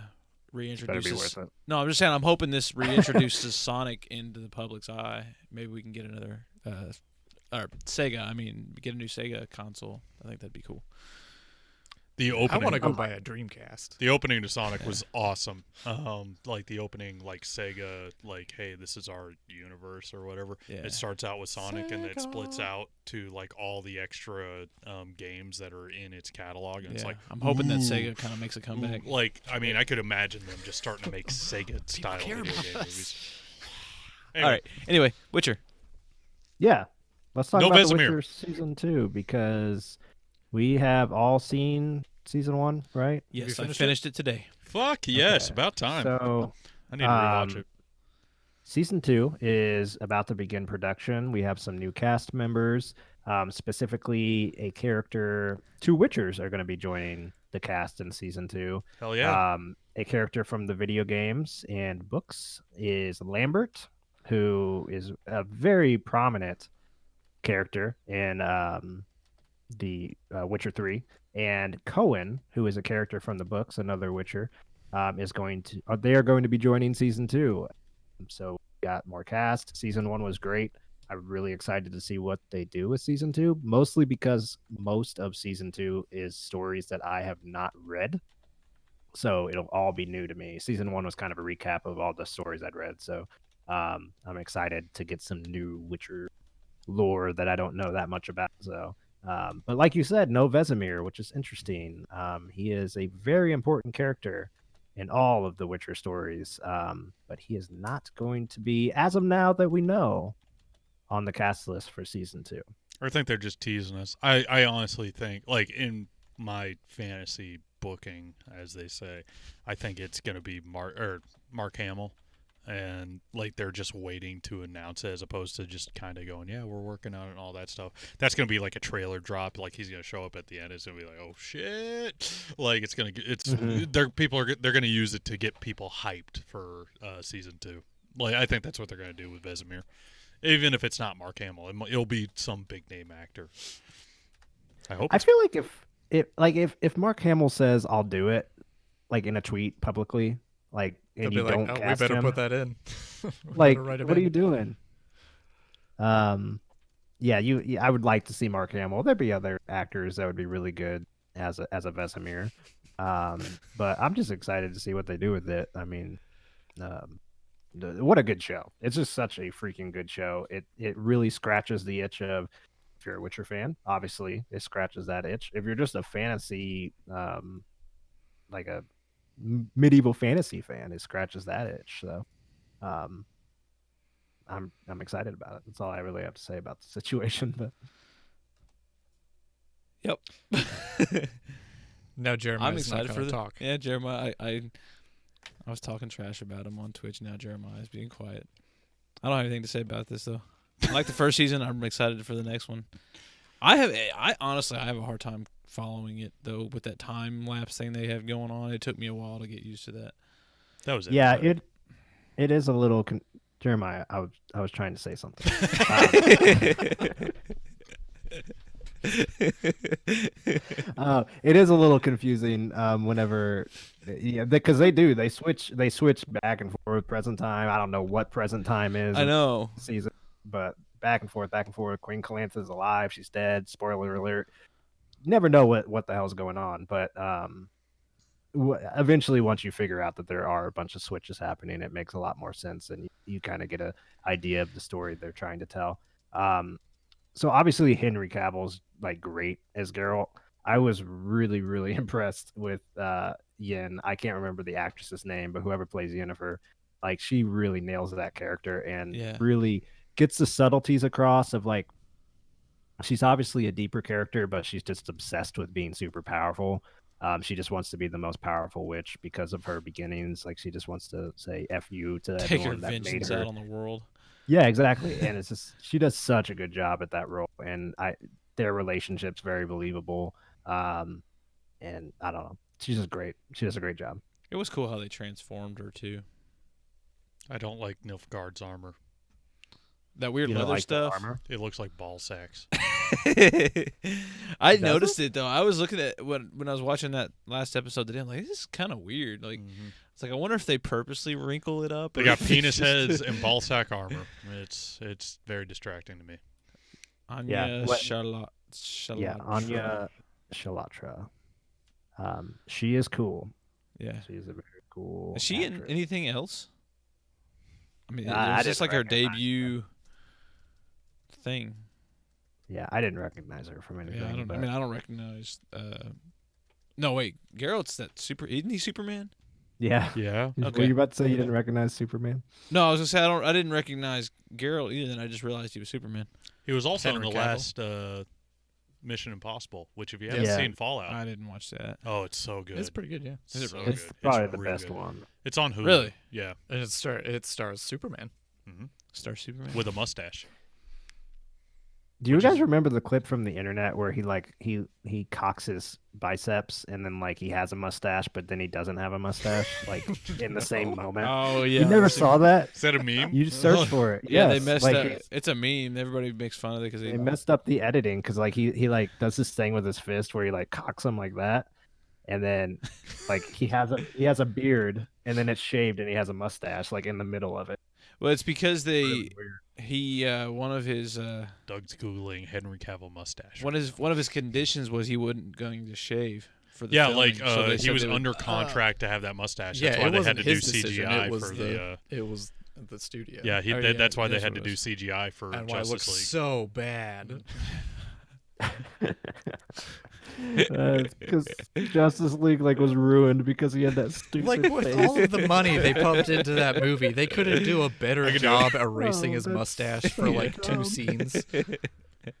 be reintroduces. worth it. No, I'm just saying I'm hoping this reintroduces Sonic into the public's eye. Maybe we can get another or Sega. I mean, get a new Sega console. I think that'd be cool. The I opening. want to go buy a Dreamcast. The opening to Sonic was awesome. Like the opening, like Sega, like, hey, this is our universe or whatever. Yeah. It starts out with Sonic and it splits Sega. out to like all the extra games that are in its catalog. And it's Yeah, like, I'm hoping that ooh, Sega kind of makes a comeback. like, I mean, I could imagine them just starting to make Sega style care video about game us. movies. All right. Anyway, Witcher. Yeah, let's talk No about Vesemir. The Witcher season 2 because we have all seen season 1, right? Yes, I finished finished it today. Fuck yes, Okay. about time. So I need to rewatch it. season 2 is about to begin production. We have some new cast members, specifically a character. 2 Witchers are going to be joining the cast in season 2. Hell yeah. A character from the video games and books is Lambert, who is a very prominent character in the Witcher 3. And Cohen, who is a character from the books, another Witcher, they are going to be joining season 2. So we got more cast. Season 1 was great. I'm really excited to see what they do with season 2, mostly because most of season 2 is stories that I have not read. So it'll all be new to me. Season 1 was kind of a recap of all the stories I'd read. So I'm excited to get some new Witcher lore that I don't know that much about. So, but like you said, no Vesemir, which is interesting. He is a very important character in all of the Witcher stories, but he is not going to be, as of now that we know, on the cast list for season 2. I think they're just teasing us. I honestly think, like, in my fantasy booking, as they say, I think it's going to be Mark Hamill. And, like, they're just waiting to announce it as opposed to just kind of going, yeah, we're working on it and all that stuff. That's going to be like a trailer drop. Like, he's going to show up at the end. It's going to be like, oh, shit. Like, they're going to use it to get people hyped for season 2. Like, I think that's what they're going to do with Vesemir. Even if it's not Mark Hamill, it'll be some big name actor. I hope. I feel like if Mark Hamill says I'll do it, like in a tweet publicly, like, and They'll you be like, don't oh, we cast better him, put that in. like, Better write him what are in. you doing? Yeah, I would like to see Mark Hamill. There'd be other actors that would be really good as a Vesemir, but I'm just excited to see what they do with it. I mean, what a good show! It's just such a freaking good show. It really scratches the itch of, if you're a Witcher fan, obviously it scratches that itch. If you're just a fantasy, like a medieval fantasy fan, it scratches that itch. So, I'm excited about it. That's all I really have to say about the situation. But Yep. Now Jeremiah's I'm excited not for gonna the talk. Yeah, Jeremiah. I was talking trash about him on Twitch. Now Jeremiah's being quiet. I don't have anything to say about this though. I like the first season. I'm excited for the next one. I honestly have a hard time following it though with that time lapse thing they have going on. It took me a while to get used to that. That was it. yeah, it is a little. Jeremiah, I was trying to say something. It is a little confusing whenever, because they switch back and forth present time. I don't know what present time is. I know. Season, but back and forth. Queen Calantha's alive. She's dead. Spoiler alert. Never know what the hell's going on. But eventually, once you figure out that there are a bunch of switches happening, it makes a lot more sense, and you kind of get an idea of the story they're trying to tell. So obviously Henry Cavill's like great as Geralt. I was really, really impressed with Yen. I can't remember the actress's name, but whoever plays Yennefer, like she really nails that character and really gets the subtleties across of like she's obviously a deeper character, but she's just obsessed with being super powerful. She just wants to be the most powerful witch because of her beginnings. Like she just wants to say "F you" to Take everyone her that made vengeance her. out on the world. Yeah, exactly. And it's just she does such a good job at that role, and their relationship's very believable. And I don't know, she's just great. She does a great job. It was cool how they transformed her too. I don't like Nilfgaard's armor. That weird You don't leather like the stuff. armor? It looks like ball sacks. I noticed it though. I was looking at when I was watching that last episode today. I'm like, this is kind of weird. Like, it's like I wonder if they purposely wrinkle it up. They got penis heads and ball sack armor. It's very distracting to me. Anya Shalatra. Yeah, Anya Shalatra. She is cool. Yeah, she is a very cool. Is she actress. in anything else? I mean, I it's just like her didn't recognize debut thing. Yeah, I didn't recognize her from anything. Yeah, I don't recognize. No, wait, Geralt's that super. Isn't he Superman? Yeah. Yeah. Okay. Were you about to say you didn't recognize Superman? No, I was gonna say I didn't recognize Geralt either. And I just realized he was Superman. He was also Henry in the Cavill. last Mission Impossible, which if you haven't seen Fallout, I didn't watch that. oh, it's so good. It's pretty good, yeah. Is it So really it's good? probably It's the really best good. one. It's on Hulu. Really? Yeah. And it stars Superman. Star Superman With a mustache. Do you guys remember the clip from the internet where he cocks his biceps and then like he has a mustache, but then he doesn't have a mustache like in the same moment? Oh yeah, You never saw that? Is that a meme? You just search for it. Yeah, Yes, they messed like, up. It's a meme. Everybody makes fun of it because They messed up the editing because like he like does this thing with his fist where he like cocks him like that, and then like he has a beard and then it's shaved and he has a mustache like in the middle of it. Well, it's because Really weird. one of his Doug's googling Henry Cavill mustache. one of his conditions was he wasn't going to shave for the Yeah, filming. like So they he said was they would- under contract to have that mustache. Yeah, That's why it they wasn't had to do his decision. CGI It was for the it was the studio. Yeah, that's why they had to do Justice CGI for and why it Justice looks League. so bad. Because Justice League like was ruined because he had that stupid Like with face. all of the money they pumped into that movie, they couldn't do a better job erasing his that's mustache for like dumb. 2 scenes.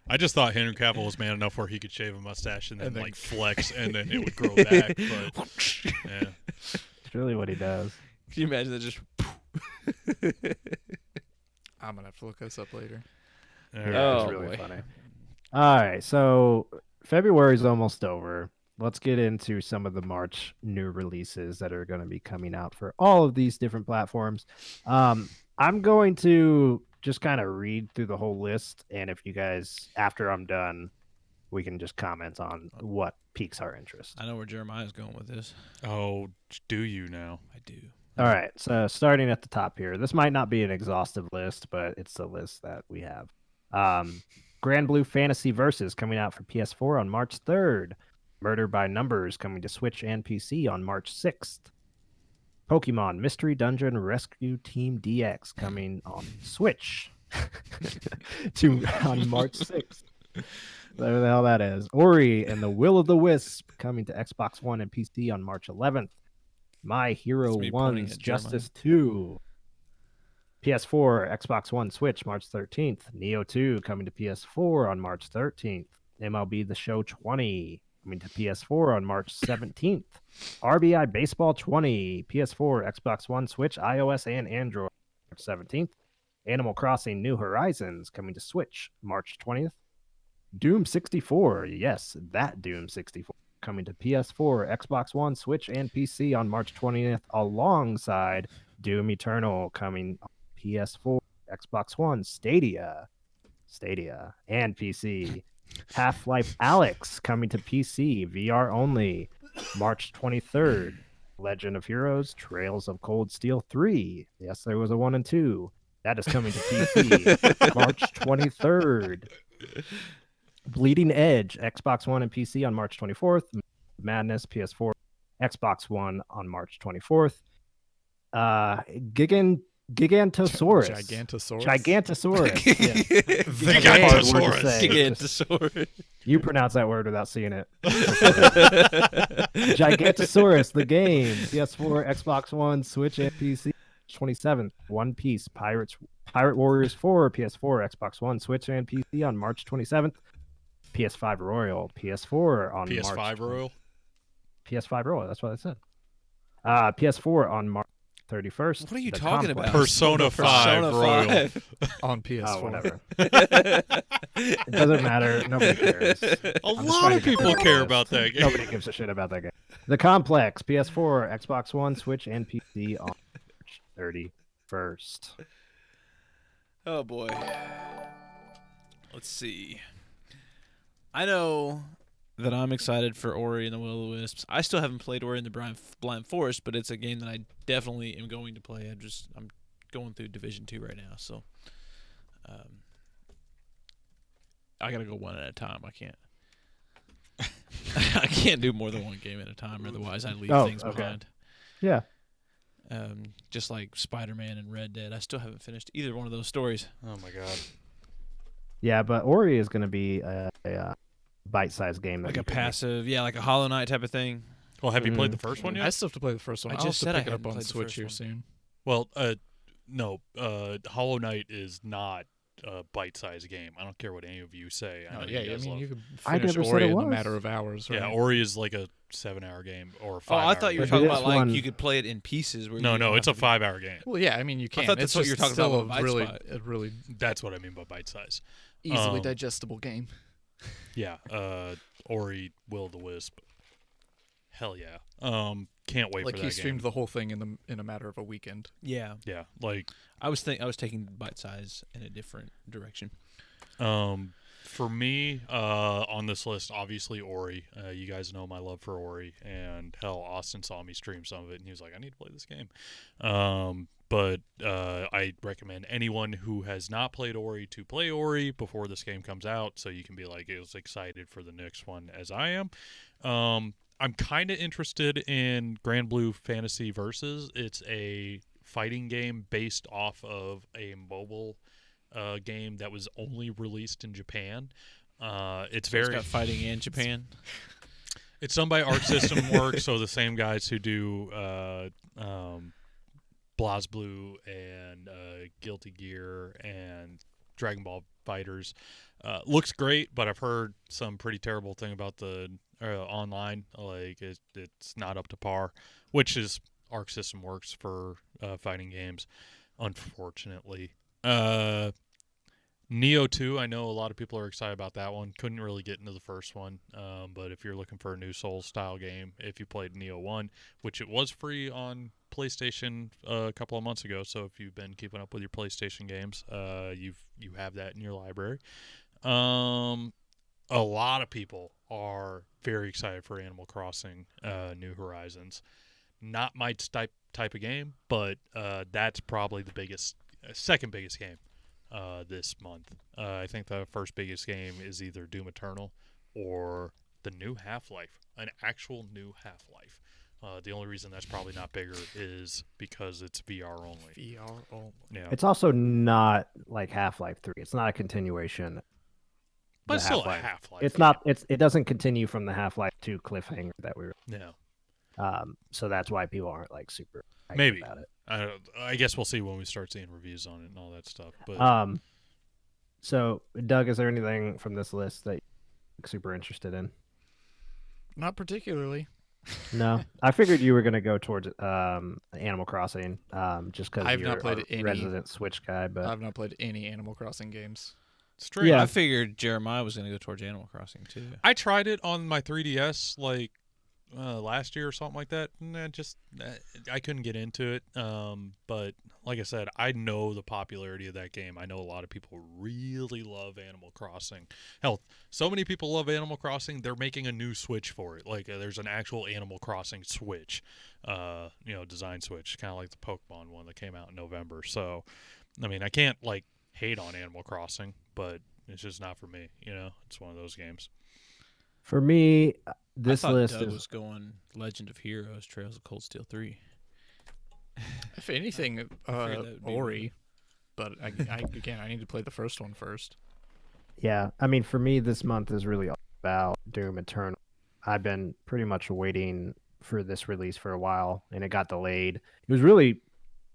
I just thought Henry Cavill was man enough where he could shave a mustache and then, And then- like flex and then it would grow back. But yeah, It's really what he does. Can you imagine that? Just I'm gonna have to look this up later. All Yeah, right. it's Oh, really boy. funny. All right, so February's almost over. Let's get into some of the March new releases that are going to be coming out for all of these different platforms. I'm going to just kind of read through the whole list, and if you guys, after I'm done, we can just comment on what piques our interest. I know where Jeremiah's going with this. Oh, do you now? I do. All right, so starting at the top here, this might not be an exhaustive list, but it's the list that we have. Grand Blue Fantasy Versus coming out for PS4 on March 3rd. Murder by Numbers coming to Switch and PC on March 6th. Pokemon Mystery Dungeon Rescue Team DX coming on Switch on March 6th. Whatever the hell that is. Ori and the Will of the Wisp coming to Xbox One and PC on March 11th. My Hero That's me pointing 1's at Jeremiah. Justice 2. PS4, Xbox One, Switch, March 13th. Neo 2 coming to PS4 on March 13th. MLB The Show 20 coming to PS4 on March 17th. RBI Baseball 20, PS4, Xbox One, Switch, iOS, and Android, March 17th. Animal Crossing New Horizons coming to Switch, March 20th. Doom 64, yes, that Doom 64 coming to PS4, Xbox One, Switch, and PC on March 20th, alongside Doom Eternal coming on PS4, Xbox One, Stadia, and PC. Half-Life Alyx coming to PC, VR only, March 23rd. Legend of Heroes, Trails of Cold Steel 3. Yes, there was a 1 and 2. That is coming to PC, March 23rd. Bleeding Edge, Xbox One and PC on March 24th. Madness, PS4, Xbox One on March 24th. Gigantosaurus. Gigantosaurus. Yeah. Gigantosaurus. You pronounce that word without seeing it. Gigantosaurus, the game. PS4, Xbox One, Switch, and PC. 27th. One Piece, Pirate Warriors 4, PS4, Xbox One, Switch, and PC on March 27th. PS5 Royal, PS4 on PS5 March. Royal? PS5 Royal, that's what I said. PS4 on March 31st. What are you talking about? Persona 5 Royal. On PS4. Oh, whatever. It doesn't matter. Nobody cares. A lot of people care about that game. Nobody gives a shit about that game. The Complex, PS4, Xbox One, Switch, and PC on March 31st. Oh boy. Let's see. I know that I'm excited for Ori and the Will of the Wisps. I still haven't played Ori and the Blind Forest, but it's a game that I definitely am going to play. I'm going through Division 2 right now, so I gotta go one at a time. I can't do more than one game at a time, otherwise I leave things behind. Yeah. Just like Spider-Man and Red Dead. I still haven't finished either one of those stories. Oh my god. Yeah, but Ori is going to be a bite-sized game. Like a passive, like a Hollow Knight type of thing. Well, have you played the first one yet? I still have to play the first one. I I'll just have to said pick I it up hadn't on played the Switch first here one. soon. Well, no. Hollow Knight is not a bite-sized game. I don't care what any of you say. I know you guys love. You could I finish never said Ori it in a was. matter of hours. Right? Yeah, Ori is like a 7-hour game or 5 Oh, hour I thought you were game. talking This about like one- you could play it in pieces. Where No, you it's a 5-hour game. Well, yeah, I mean you can. thought that's it's what you were just talking still about a with really, Bite Spot. a really That's what I mean by bite-size. easily digestible game. Yeah, Ori, Will of the Wisp. Hell yeah. Can't wait Like for he that streamed game. the whole thing in a matter of a weekend. Yeah, Yeah, like I was taking bite size in a different direction. for me, on this list, obviously Ori. You guys know my love for Ori, and hell, Austin saw me stream some of it, and he was like, "I need to play this game." But I recommend anyone who has not played Ori to play Ori before this game comes out, so you can be like as excited for the next one as I am. I'm kind of interested in Grand Blue Fantasy Versus. It's a fighting game based off of a mobile game that was only released in Japan. It's It's very got fighting in Japan. It's done by Arc System Works, so the same guys who do BlazBlue and Guilty Gear and Dragon Ball Fighters. Looks great, but I've heard some pretty terrible thing about the online. Like it's not up to par, which is Arc System Works for fighting games, unfortunately. Neo 2, I know a lot of people are excited about that one. Couldn't really get into the first one, but if you're looking for a new Souls-style game, if you played Neo 1, which it was free on PlayStation a couple of months ago, so if you've been keeping up with your PlayStation games, you have that in your library. A lot of people are very excited for Animal Crossing New Horizons. Not my type of game, but that's probably the second biggest game this month. I think the first biggest game is either Doom Eternal or the new Half-Life, an actual new Half-Life. The only reason that's probably not bigger is because it's VR only. VR only. Yeah. It's also not like Half-Life 3. It's not a continuation. But the it's still a Half-Life. Half-Life. It's not. It doesn't continue from the Half-Life 2 cliffhanger that we were. Yeah. So that's why people aren't like super hyped Maybe. about it. I guess we'll see when we start seeing reviews on it and all that stuff. But So Doug, is there anything from this list that you're super interested in? Not particularly. No, I figured you were gonna go towards Animal Crossing, just because I've you're not played a any. resident Switch guy. But I've not played any Animal Crossing games. strange. Yeah. I figured Jeremiah was going to go towards Animal Crossing too. I tried it on my 3DS like last year or something like that, and I couldn't get into it. But like I said, I know the popularity of that game. I know a lot of people really love Animal Crossing. Hell, so many people love Animal Crossing, they're making a new Switch for it. Like there's an actual Animal Crossing Switch, design Switch, kind of like the Pokemon one that came out in November. So, I mean, I can't like hate on Animal Crossing, but it's just not for me. It's one of those games. For me, this I thought list Doug is was going Legend of Heroes, Trails of Cold Steel 3. If anything, figured that would be Ori. But I need to play the first one first. Yeah, I mean, for me, this month is really all about Doom Eternal. I've been pretty much waiting for this release for a while, and it got delayed. It was really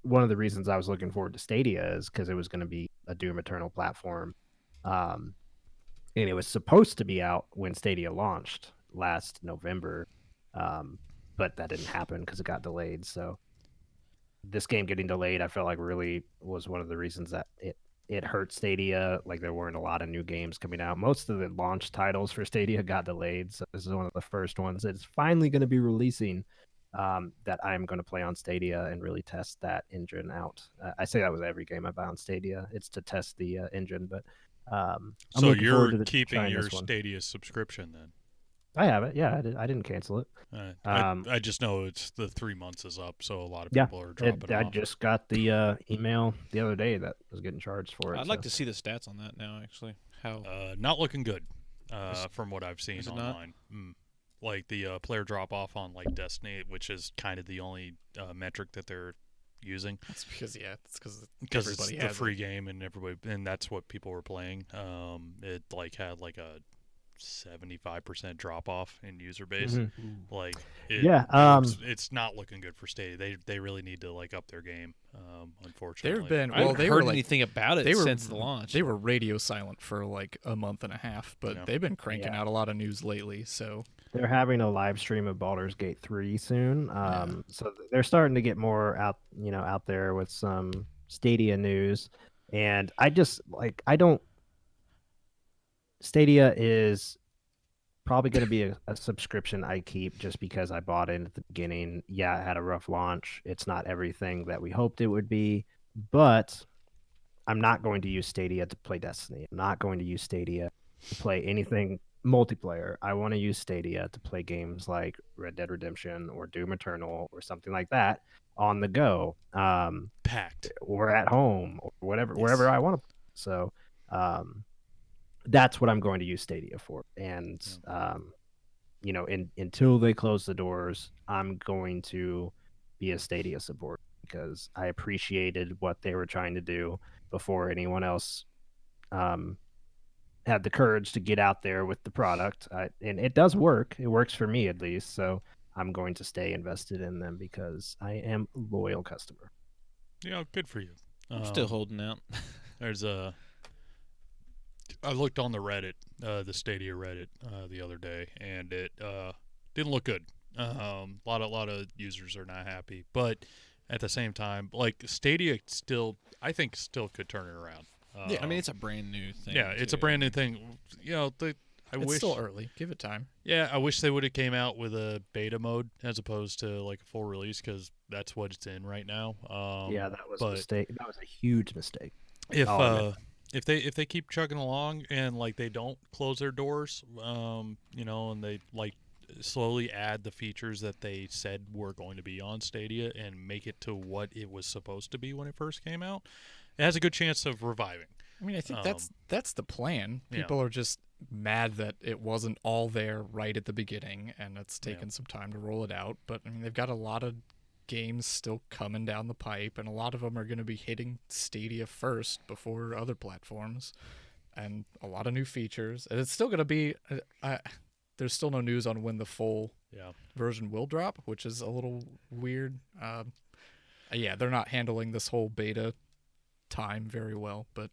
one of the reasons I was looking forward to Stadia is because it was going to be a Doom Eternal platform. Um, and it was supposed to be out when Stadia launched last November, but that didn't happen because it got delayed. So this game getting delayed, I felt like really was one of the reasons that it hurt Stadia. Like there weren't a lot of new games coming out. Most of the launch titles for Stadia got delayed. So this is one of the first ones that's finally going to be releasing that I'm going to play on Stadia and really test that engine out. I say that with every game I buy on Stadia. It's to test the engine, but I'm so looking forward you're to keeping your this one. Stadia subscription then? I have it. Yeah, I didn't cancel it. I just know it's the 3 months is up, so a lot of Yeah, people are dropping I off. just got the email the other day that was getting charged for it. I'd like to see the stats on that now, actually. How? Not looking good from what I've seen is it not? online. Like the player drop off on like Destiny, which is kind of the only metric that they're using. That's because Because it's everybody the has free game and that's what people were playing. It like had like a 75% drop off in user base. Mm-hmm. Like it's not looking good for Stadia. They really need to like up their game. Unfortunately, I haven't heard anything about it since the launch. They were radio silent for like a month and a half, but they've been cranking out a lot of news lately. So they're having a live stream of Baldur's Gate 3 soon. So they're starting to get more out there with some Stadia news. And Stadia is probably going to be a subscription I keep just because I bought it at the beginning. Yeah, it had a rough launch. It's not everything that we hoped it would be, but I'm not going to use Stadia to play Destiny. I'm not going to use Stadia to play anything multiplayer. I want to use Stadia to play games like Red Dead Redemption or Doom Eternal or something like that on the go. Packed. Or at home or wherever I want to. So, that's what I'm going to use Stadia for. And, until they close the doors, I'm going to be a Stadia supporter because I appreciated what they were trying to do before anyone else had the courage to get out there with the product. And it does work. It works for me at least. So I'm going to stay invested in them because I am a loyal customer. Yeah, good for you. I'm still holding out. I looked on the Reddit, the Stadia Reddit, the other day, and it didn't look good. A lot of users are not happy, but at the same time, like Stadia I think still could turn it around. Yeah, I mean it's a brand new thing. Yeah, it's a brand new thing. It's still early. Give it time. Yeah, I wish they would have came out with a beta mode as opposed to like a full release because that's what it's in right now. That was a mistake. That was a huge mistake. If they keep chugging along and like they don't close their doors, and they like slowly add the features that they said were going to be on Stadia and make it to what it was supposed to be when it first came out, it has a good chance of reviving. I mean, I think that's the plan. People are just mad that it wasn't all there right at the beginning, and it's taken some time to roll it out. But I mean, they've got a lot of games still coming down the pipe, and a lot of them are going to be hitting Stadia first before other platforms, and a lot of new features. And it's still going to be there's still no news on when the full version will drop, which is a little weird. They're not handling this whole beta time very well, but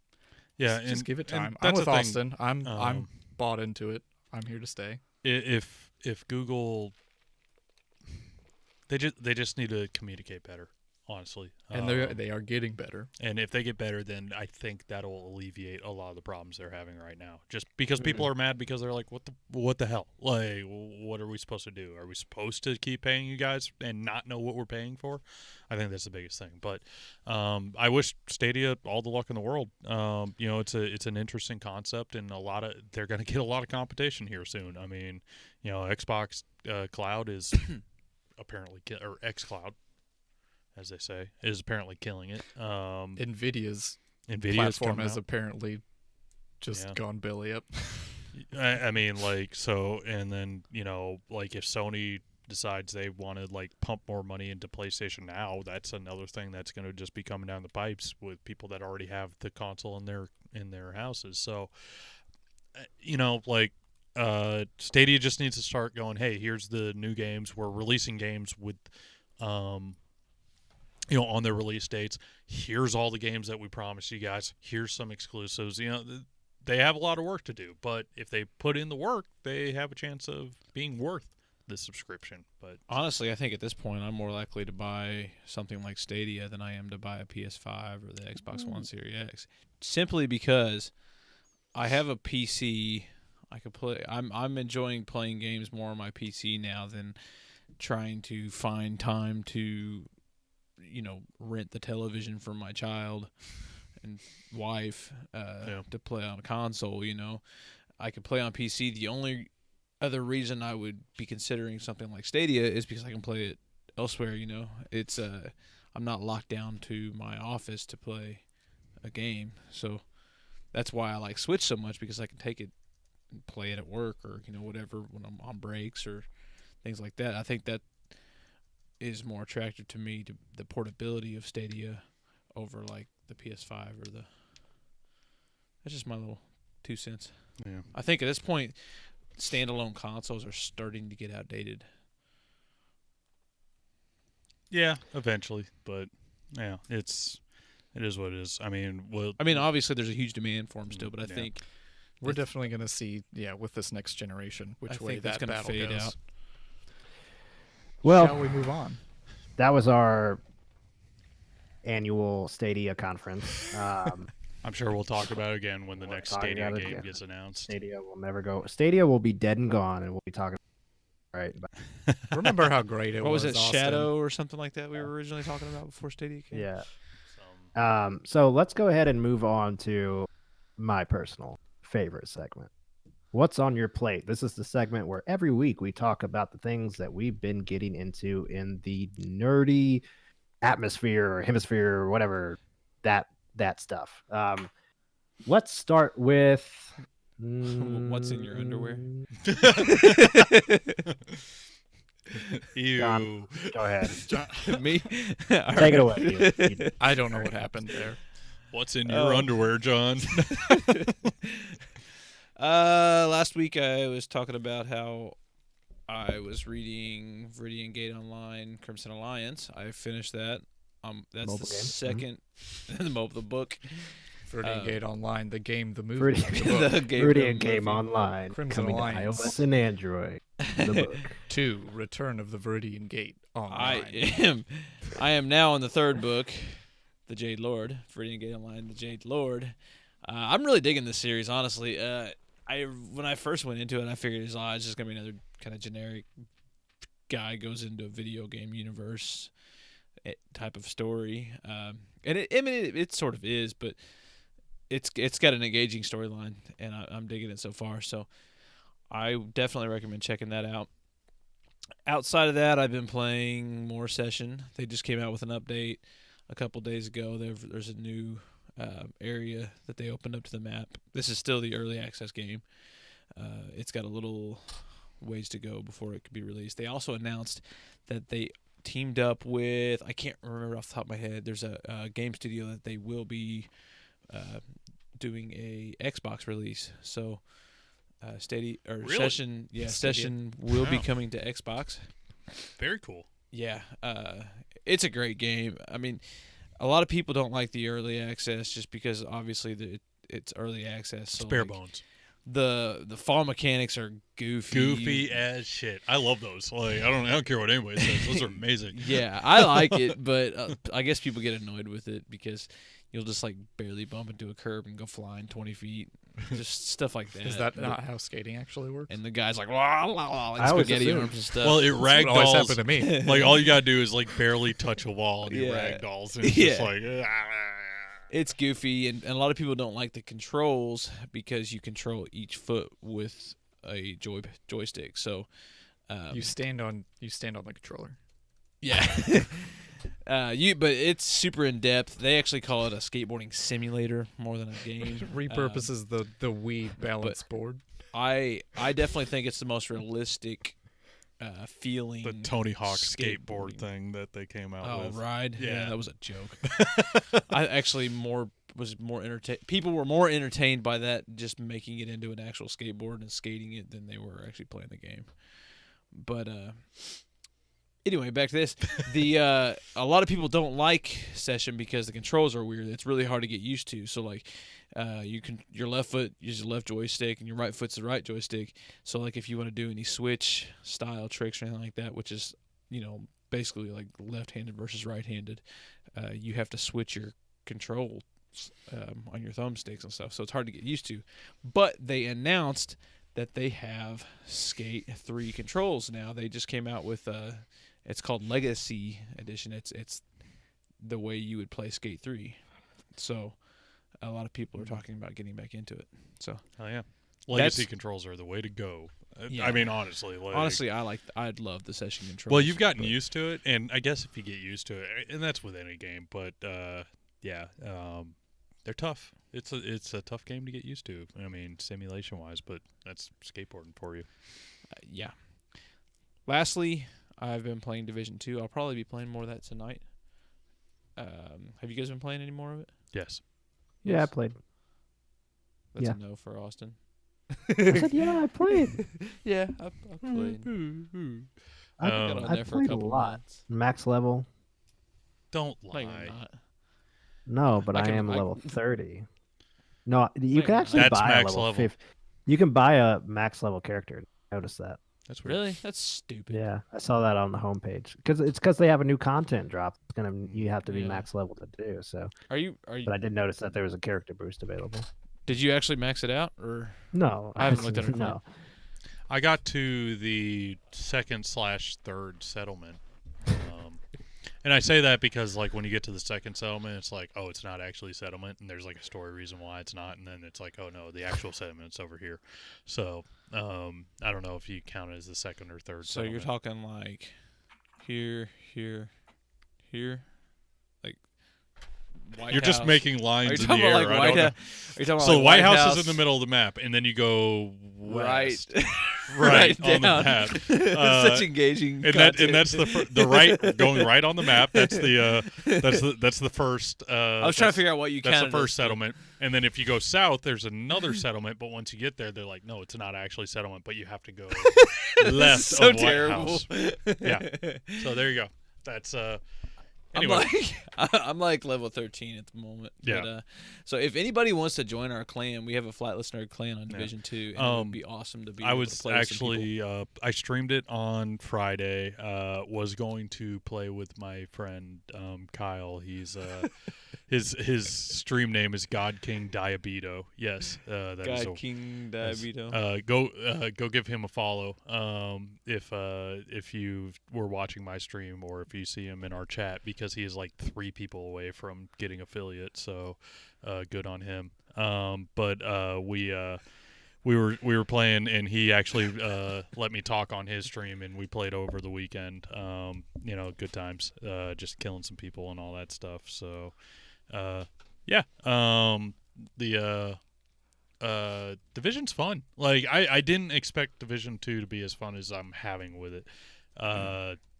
just give it time. I'm with Austin. I'm bought into it. I'm here to stay. If Google, they just need to communicate better, honestly. And they are getting better. And if they get better, then I think that'll alleviate a lot of the problems they're having right now. Just because people are mad because they're like, what the hell? Like, what are we supposed to do? Are we supposed to keep paying you guys and not know what we're paying for? I think that's the biggest thing. But I wish Stadia all the luck in the world. It's an interesting concept, and they're going to get a lot of competition here soon. I mean, Xbox Cloud is apparently or xCloud, as they say, is apparently killing it. Nvidia's platform has apparently just gone belly up. I mean, like, so, and then, you know, like, if Sony decides they want to, like, pump more money into PlayStation Now, that's another thing that's going to just be coming down the pipes with people that already have the console in their houses. So, you know, like, Stadia just needs to start going, hey, here's the new games. We're releasing games with, you know, on their release dates. Here's all the games that we promised you guys. Here's some exclusives. You know, they have a lot of work to do, but if they put in the work, they have a chance of being worth the subscription. But honestly, I think at this point, I'm more likely to buy something like Stadia than I am to buy a PS5 or the Xbox One Series X, simply because I have a PC. I could play. I'm enjoying playing games more on my PC now than trying to find time to, you know, rent the television for my child and wife to play on a console. You know, I could play on PC. The only other reason I would be considering something like Stadia is because I can play it elsewhere. You know, it's I'm not locked down to my office to play a game, so that's why I like Switch so much, because I can take it and play it at work or, you know, whatever, when I'm on breaks or things like that. I think that is more attractive to me, to the portability of Stadia over like the PS5 or the. That's just my little 2 cents. yeah, I think at this point, standalone consoles are starting to get outdated. yeah, eventually, but yeah, it is what it is. I mean, Obviously there's a huge demand for them still, but I think we're definitely going to see, with this next generation, which way that's that going to battle fade goes. out. Well, Shall we move on? that was our annual Stadia conference. I'm sure we'll talk about it again when the We'll next talk Stadia about it game again. gets announced. Stadia will never go. Stadia will be dead and gone, and we'll be talking. Right. Remember how great it What was it, Austin? Shadow or something like that we were originally talking about before Stadia came? Yeah. So let's go ahead and move on to my personal favorite segment. What's on your plate? This is the segment where every week we talk about the things that we've been getting into in the nerdy atmosphere or hemisphere or whatever, that stuff. Let's start with What's in your underwear? Ew. John, go ahead. Me? Take it away. I don't know what happened there. What's in your underwear, John? Last week I was talking about how I was reading Viridian Gate Online, Crimson Alliance. I finished that. That's Mobile the game. second the book. Viridian Gate Online, the game, the movie. Viridian Game Online, Crimson coming Alliance. to iOS and Android. The book. 2, Return of the Viridian Gate Online. I am now on the third book, The Jade Lord. Viridian Gate Online, The Jade Lord. I'm really digging this series, honestly. When I first went into it, I figured it's just gonna be another kind of generic guy goes into a video game universe type of story, and it sort of is, but it's got an engaging storyline, and I'm digging it so far. So I definitely recommend checking that out. Outside of that, I've been playing more Session. They just came out with an update a couple days ago. There's a new area that they opened up to the map. This is still the early access game. It's got a little ways to go before it could be released. They also announced that they teamed up with, I can't remember off the top of my head, there's a game studio that they will be doing a Xbox release. So Stadia or Really? Session, Session will be coming to Xbox. Very cool. Yeah, it's a great game. I mean, a lot of people don't like the early access just because obviously it's early access. So Spare bones. The fall mechanics are goofy as shit. I love those. Like I don't care what anybody says. Those are amazing. Yeah, I like it, but I guess people get annoyed with it because you'll just like barely bump into a curb and go flying 20 feet, just stuff like that. Is that not how skating actually works? And the guy's like, "Wah, wah, wah," like I always spaghetti assumed. arms and stuff. Well, it That's what always ragdolls. happened to me. Like all you gotta do is like barely touch a wall and it Yeah. ragdolls. And it's just like. It's goofy, and a lot of people don't like the controls because you control each foot with a joystick. So You stand on the controller. yeah, but it's super in depth. They actually call it a skateboarding simulator more than a game. Repurposes the Wii balance board. I definitely think it's the most realistic feeling. The Tony Hawk skateboard thing that they came out with. Oh, ride? Yeah, that was a joke. I actually was more entertained. People were more entertained by that, just making it into an actual skateboard and skating it, than they were actually playing the game. But anyway, back to this. A lot of people don't like Session because the controls are weird. It's really hard to get used to. So like, your left foot uses the left joystick and your right foot's the right joystick. So like, if you want to do any switch style tricks or anything like that, which is basically like left-handed versus right-handed, you have to switch your control on your thumbsticks and stuff. So it's hard to get used to. But they announced that they have Skate 3 controls now. They just came out with it's called Legacy Edition. It's the way you would play Skate 3. So a lot of people are talking about getting back into it. So yeah, Legacy controls are the way to go. Yeah. I mean, honestly, I'd love the Session controls. Well, you've gotten used to it, and I guess if you get used to it, and that's with any game, but they're tough. It's a tough game to get used to. I mean, simulation wise, but that's skateboarding for you. Yeah. Lastly, I've been playing Division 2. I'll probably be playing more of that tonight. Have you guys been playing any more of it? Yes. Yeah, I played. That's a no for Austin. I said, yeah, I played. Yeah, I played. I got on there for a played couple lot. months. Max level. Don't No, lie. you're not. No, but I am level 30. No, you can actually That's buy max a level level. 50. You can buy a max level character. Notice that. That's weird. Really? That's stupid. Yeah, I saw that on the homepage because they have a new content drop. You have to be max level to do so. Are you? But I did notice that there was a character boost available. Did you actually max it out, or No, I haven't looked at it. No, I got to the 2nd/3rd settlement. And I say that because, like, when you get to the second settlement, it's like, oh, it's not actually a settlement, and there's, like, a story reason why it's not, and then it's like, oh, no, the actual settlement's over here. So, I don't know if you count it as the second or third so settlement. you're talking, like, here, like, White You're just House. making Are lines you in the talking air. about, like, I White don't know. Are you talking about, So like, the White House is in the middle of the map, and then you go west. Right on the down. map. Such engaging. And that's the right going right on the map. That's the first. I was trying to figure out what you counted. That's the first settlement, and then if you go south, there's another settlement. But once you get there, they're like, no, it's not actually settlement, but you have to go left so of White terrible. House. Yeah. So there you go. That's Anyway. I'm like level 13 at the moment. Yeah. But, so if anybody wants to join our clan, we have a Flightless Nerd clan on Division 2, and it would be awesome to be able to play with some people. I streamed it on Friday. Was going to play with my friend Kyle. He's his stream name is God King Diabeto. Yes, that is God King Diabeto. Go give him a follow. If you were watching my stream or if you see him in our chat, because he is like 3 people away from getting affiliate. So good on him. But we were playing, and he actually let me talk on his stream, and we played over the weekend. Good times, just killing some people and all that stuff. So, the Division's fun. Like I didn't expect Division 2 to be as fun as I'm having with it.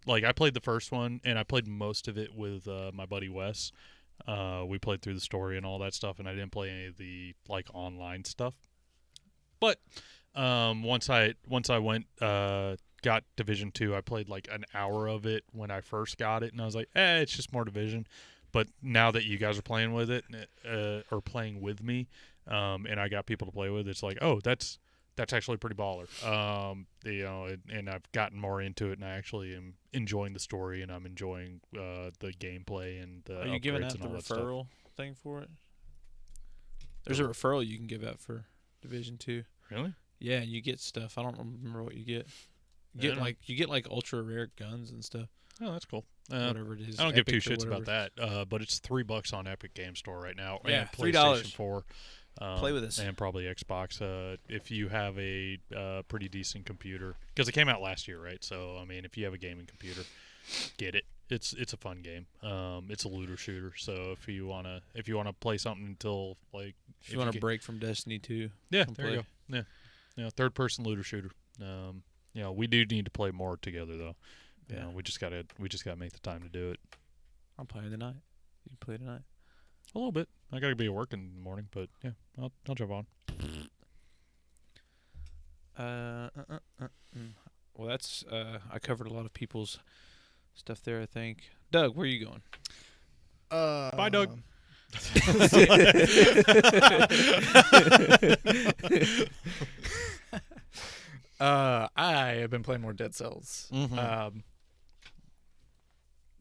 Like I played the first one, and I played most of it with my buddy Wes. We played through the story and all that stuff, and I didn't play any of the like online stuff. But once I went got Division 2, I played like an hour of it when I first got it, and I was like, it's just more Division. But now that you guys are playing with it, or playing with me, and I got people to play with, it's like, oh, that's actually pretty baller. And I've gotten more into it, and I actually am enjoying the story, and I'm enjoying the gameplay and the Are you giving out the referral thing for it? There's a referral you can give out for Division 2. Really? Yeah, you get stuff. I don't remember what you get. You get like ultra rare guns and stuff. Oh, that's cool. Whatever it is. I don't give two Epic or shits about whatever. that. But it's $3 on Epic Game Store right now. Yeah, and $3. PlayStation 4. Play with us. And probably Xbox. If you have a pretty decent computer, because it came out last year, right? So I mean, if you have a gaming computer, get it. It's a fun game. It's a looter shooter. So if you wanna play something until like if you want to break from Destiny 2, yeah, there you go. Yeah. third-person looter shooter. We do need to play more together though. Yeah. We just gotta make the time to do it. I'm playing tonight. You can play tonight. A little bit. I gotta be at work in the morning, but yeah, I'll jump on. Well, that's I covered a lot of people's stuff there, I think. Doug, where are you going? Bye, Doug. I have been playing more Dead Cells. Mm-hmm.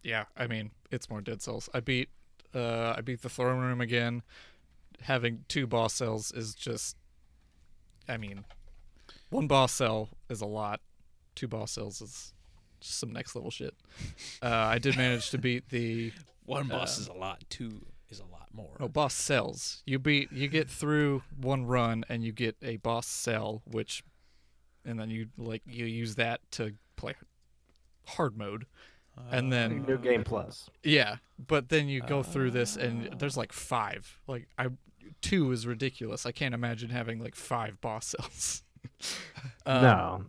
Yeah, I mean, it's more Dead Cells. I beat the throne room again. Having 2 boss cells is just, I mean, 1 boss cell is a lot. 2 boss cells is just some next level shit. I did manage to beat the 1 boss is a lot. 2 is a lot more. No, boss cells. You get through 1 run and you get a boss cell, and then you use that to play hard mode. And then New Game Plus. Yeah, but then you go through this and there's like 5. 2 is ridiculous. I can't imagine having like 5 boss cells. No.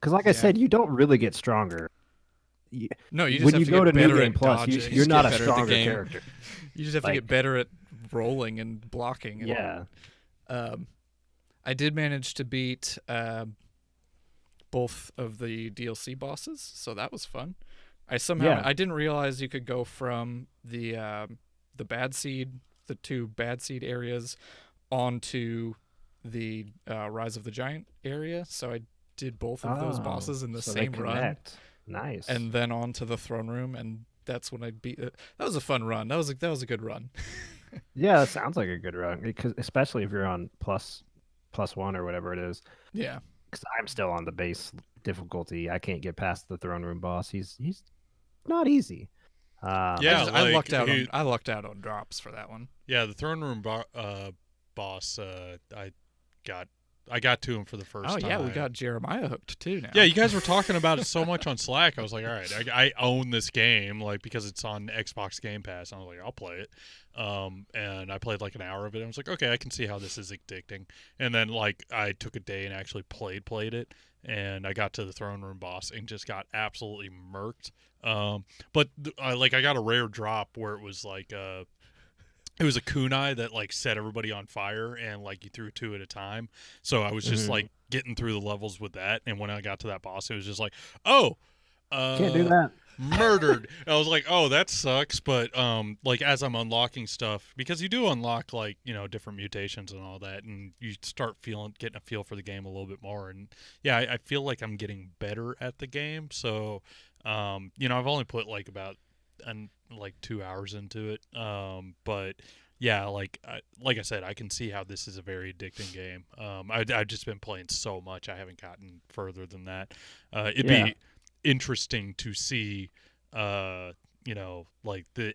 Because like I said, you don't really get stronger. No, you just when have you to go get to better New Game at Plus, dodging. you're not a better at the stronger game. character. You just have to get better at rolling and blocking. Yeah. I did manage to beat both of the DLC bosses, so that was fun. I didn't realize you could go from the bad seed, the 2 bad seed areas, onto the Rise of the Giant area. So I did both of those bosses in the same run. Nice. And then onto the throne room, and that's when I beat it. That was a fun run. That was a good run. Yeah, that sounds like a good run, because especially if you're on plus 1 or whatever it is. Yeah. Because I'm still on the base difficulty. I can't get past the throne room boss. He's not easy. I lucked out. I lucked out on drops for that one. Yeah, the throne room boss. I got to him for the first time. Oh yeah, we got Jeremiah hooked too now. Yeah, you guys were talking about it so much on Slack. I was like, all right, I own this game, because it's on Xbox Game Pass. I was like, I'll play it. And I played like an hour of it. I was like, okay, I can see how this is addicting. And then I took a day and actually played it. And I got to the throne room boss and just got absolutely murked. But I got a rare drop where it was it was a kunai that set everybody on fire, and you threw 2 at a time. So I was just getting through the levels with that. And when I got to that boss, it was just can't do that. Murdered. I was like, oh, that sucks. But as I'm unlocking stuff, because you do unlock different mutations and all that, and you start getting a feel for the game a little bit more. And yeah, I feel like I'm getting better at the game. So I've only put about 2 hours into it. But yeah, like I said, I can see how this is a very addicting game. I've just been playing so much, I haven't gotten further than that. It'd be interesting to see the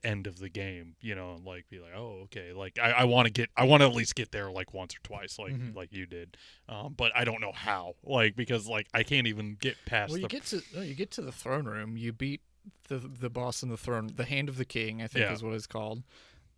end of the game, be oh, okay, I want to at least get there once or twice, like you did, but I don't know how, because I can't even get past you get to the throne room. You beat the boss in the throne, the Hand of the King, I think is what it's called,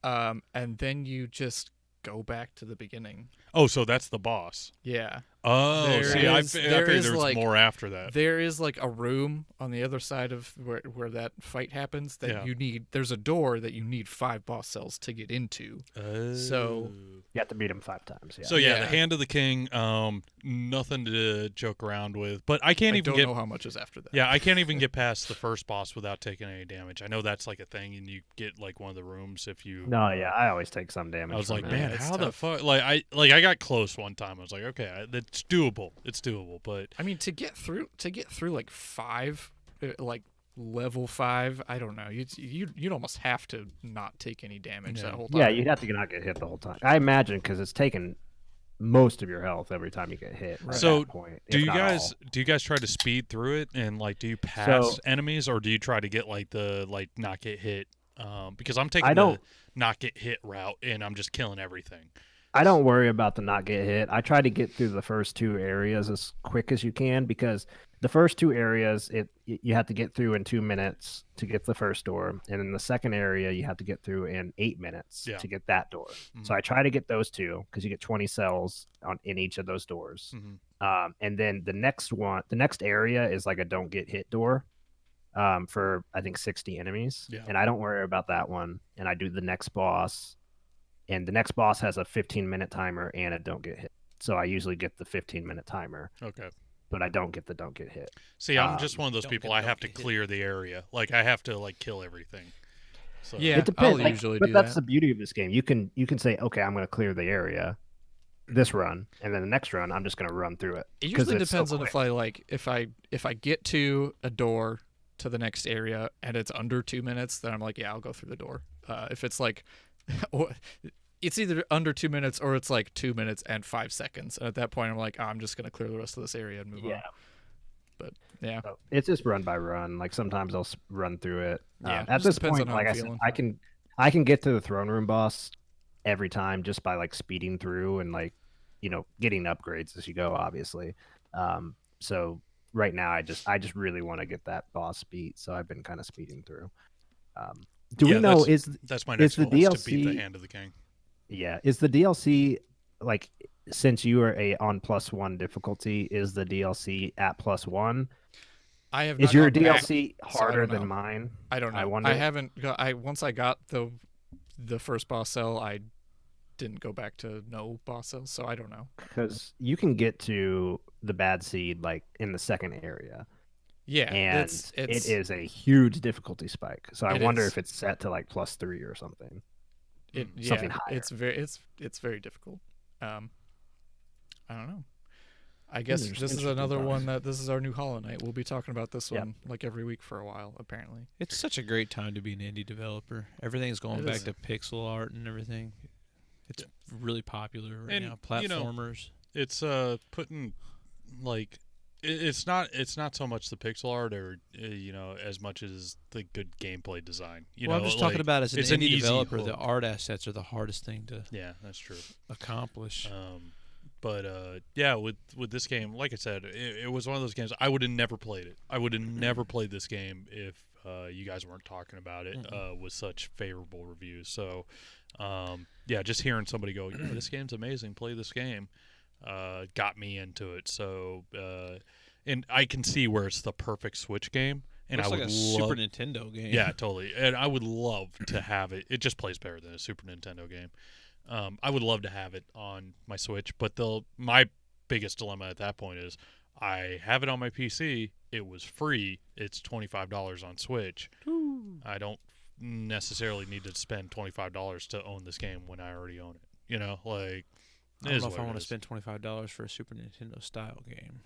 and then you just go back to the beginning. Oh, so that's the boss. Yeah. Oh, I figured there's more after that. There is a room on the other side of where that fight happens that you need. There's a door that you need 5 boss cells to get into. So you have to beat him 5 times. Yeah. So the Hand of the King, nothing to joke around with. But I don't know how much is after that. Yeah, I can't even get past the first boss without taking any damage. I know that's a thing, and you get one of the rooms if you. No, yeah, I always take some damage. I was like, it. man, how the fuck? I got close one time. I was like, okay, it's doable. It's doable, but I mean, to get through 5, level 5, I don't know. You'd almost have to not take any damage that whole time. Yeah, you'd have to not get hit the whole time. I imagine, because it's taking most of your health every time you get hit. Right. So at that point, do you guys try to speed through it and do you pass enemies, or do you try to get the not get hit? Because I'm taking the not get hit route and I'm just killing everything. I don't worry about the not get hit. I try to get through the first 2 areas as quick as you can, because the first 2 areas you have to get through in 2 minutes to get the first door, and in the second area you have to get through in 8 minutes to get that door. So I try to get those 2 because you get 20 cells in each of those doors. And then the next area is like a don't get hit door for I think 60 enemies, and I don't worry about that one. And I do the next boss. And the next boss has a 15-minute timer and a don't get hit. So I usually get the 15-minute timer. Okay. But I don't get the don't get hit. See, I'm just one of those people. I have to clear the area. Like I have to kill everything. So yeah, it depends. I'll usually do but that's the beauty of this game. You can say, okay, I'm going to clear the area this run, and then the next run I'm just going to run through it. It usually depends on if I get to a door to the next area and it's under 2 minutes, then I'm like, yeah, I'll go through the door. If it's like it's either under 2 minutes or it's like 2 minutes and 5 seconds. And at that point, I'm like, I'm just going to clear the rest of this area and move on. But yeah, so it's just run by run. Like sometimes I'll run through it. Yeah, at this point, like I said, I can get to the throne room boss every time just by like speeding through and like, getting upgrades as you go, obviously. So right now I just really want to get that boss beat. So I've been kind of speeding through. Do we know that's my next goal, DLC is to beat the Hand of the King? Yeah, is the DLC like, since you are on +1 difficulty, is the DLC at +1? I have. Is not your gone DLC back, harder so I than mine? I don't know. I wonder. I haven't. Once I got the first boss cell, I didn't go back to no boss cells, so I don't know. Because you can get to the bad seed like in the second area. Yeah, and it is a huge difficulty spike. So I wonder is. if it's set to like +3 or something. Something higher. It's very difficult. I don't know. I guess this is another one this is our new Hollow Knight. We'll be talking about this one like every week for a while, apparently. It's such a great time to be an indie developer. Everything's going back to pixel art and everything. It's really popular right now. Platformers. It's putting like it's not so much the pixel art or as much as the good gameplay design. I'm just talking about as an indie developer, hook. the art assets are the hardest thing to that's true accomplish. But with this game, like I said, it was one of those games I would have never played it. I would have never played this game if you guys weren't talking about it with such favorable reviews. So just hearing somebody go, this game's amazing, play this game, got me into it. So and I can see where it's the perfect Switch game. And Looks I would like a love, Super Nintendo game. Yeah, totally. And I would love to have it. It just plays better than a Super Nintendo game. I would love to have it on my Switch, but my biggest dilemma at that point is I have it on my PC. It was free. It's $25 on Switch. Ooh. I don't necessarily need to spend $25 to own this game when I already own it. I don't know if I want to spend $25 for a Super Nintendo style game.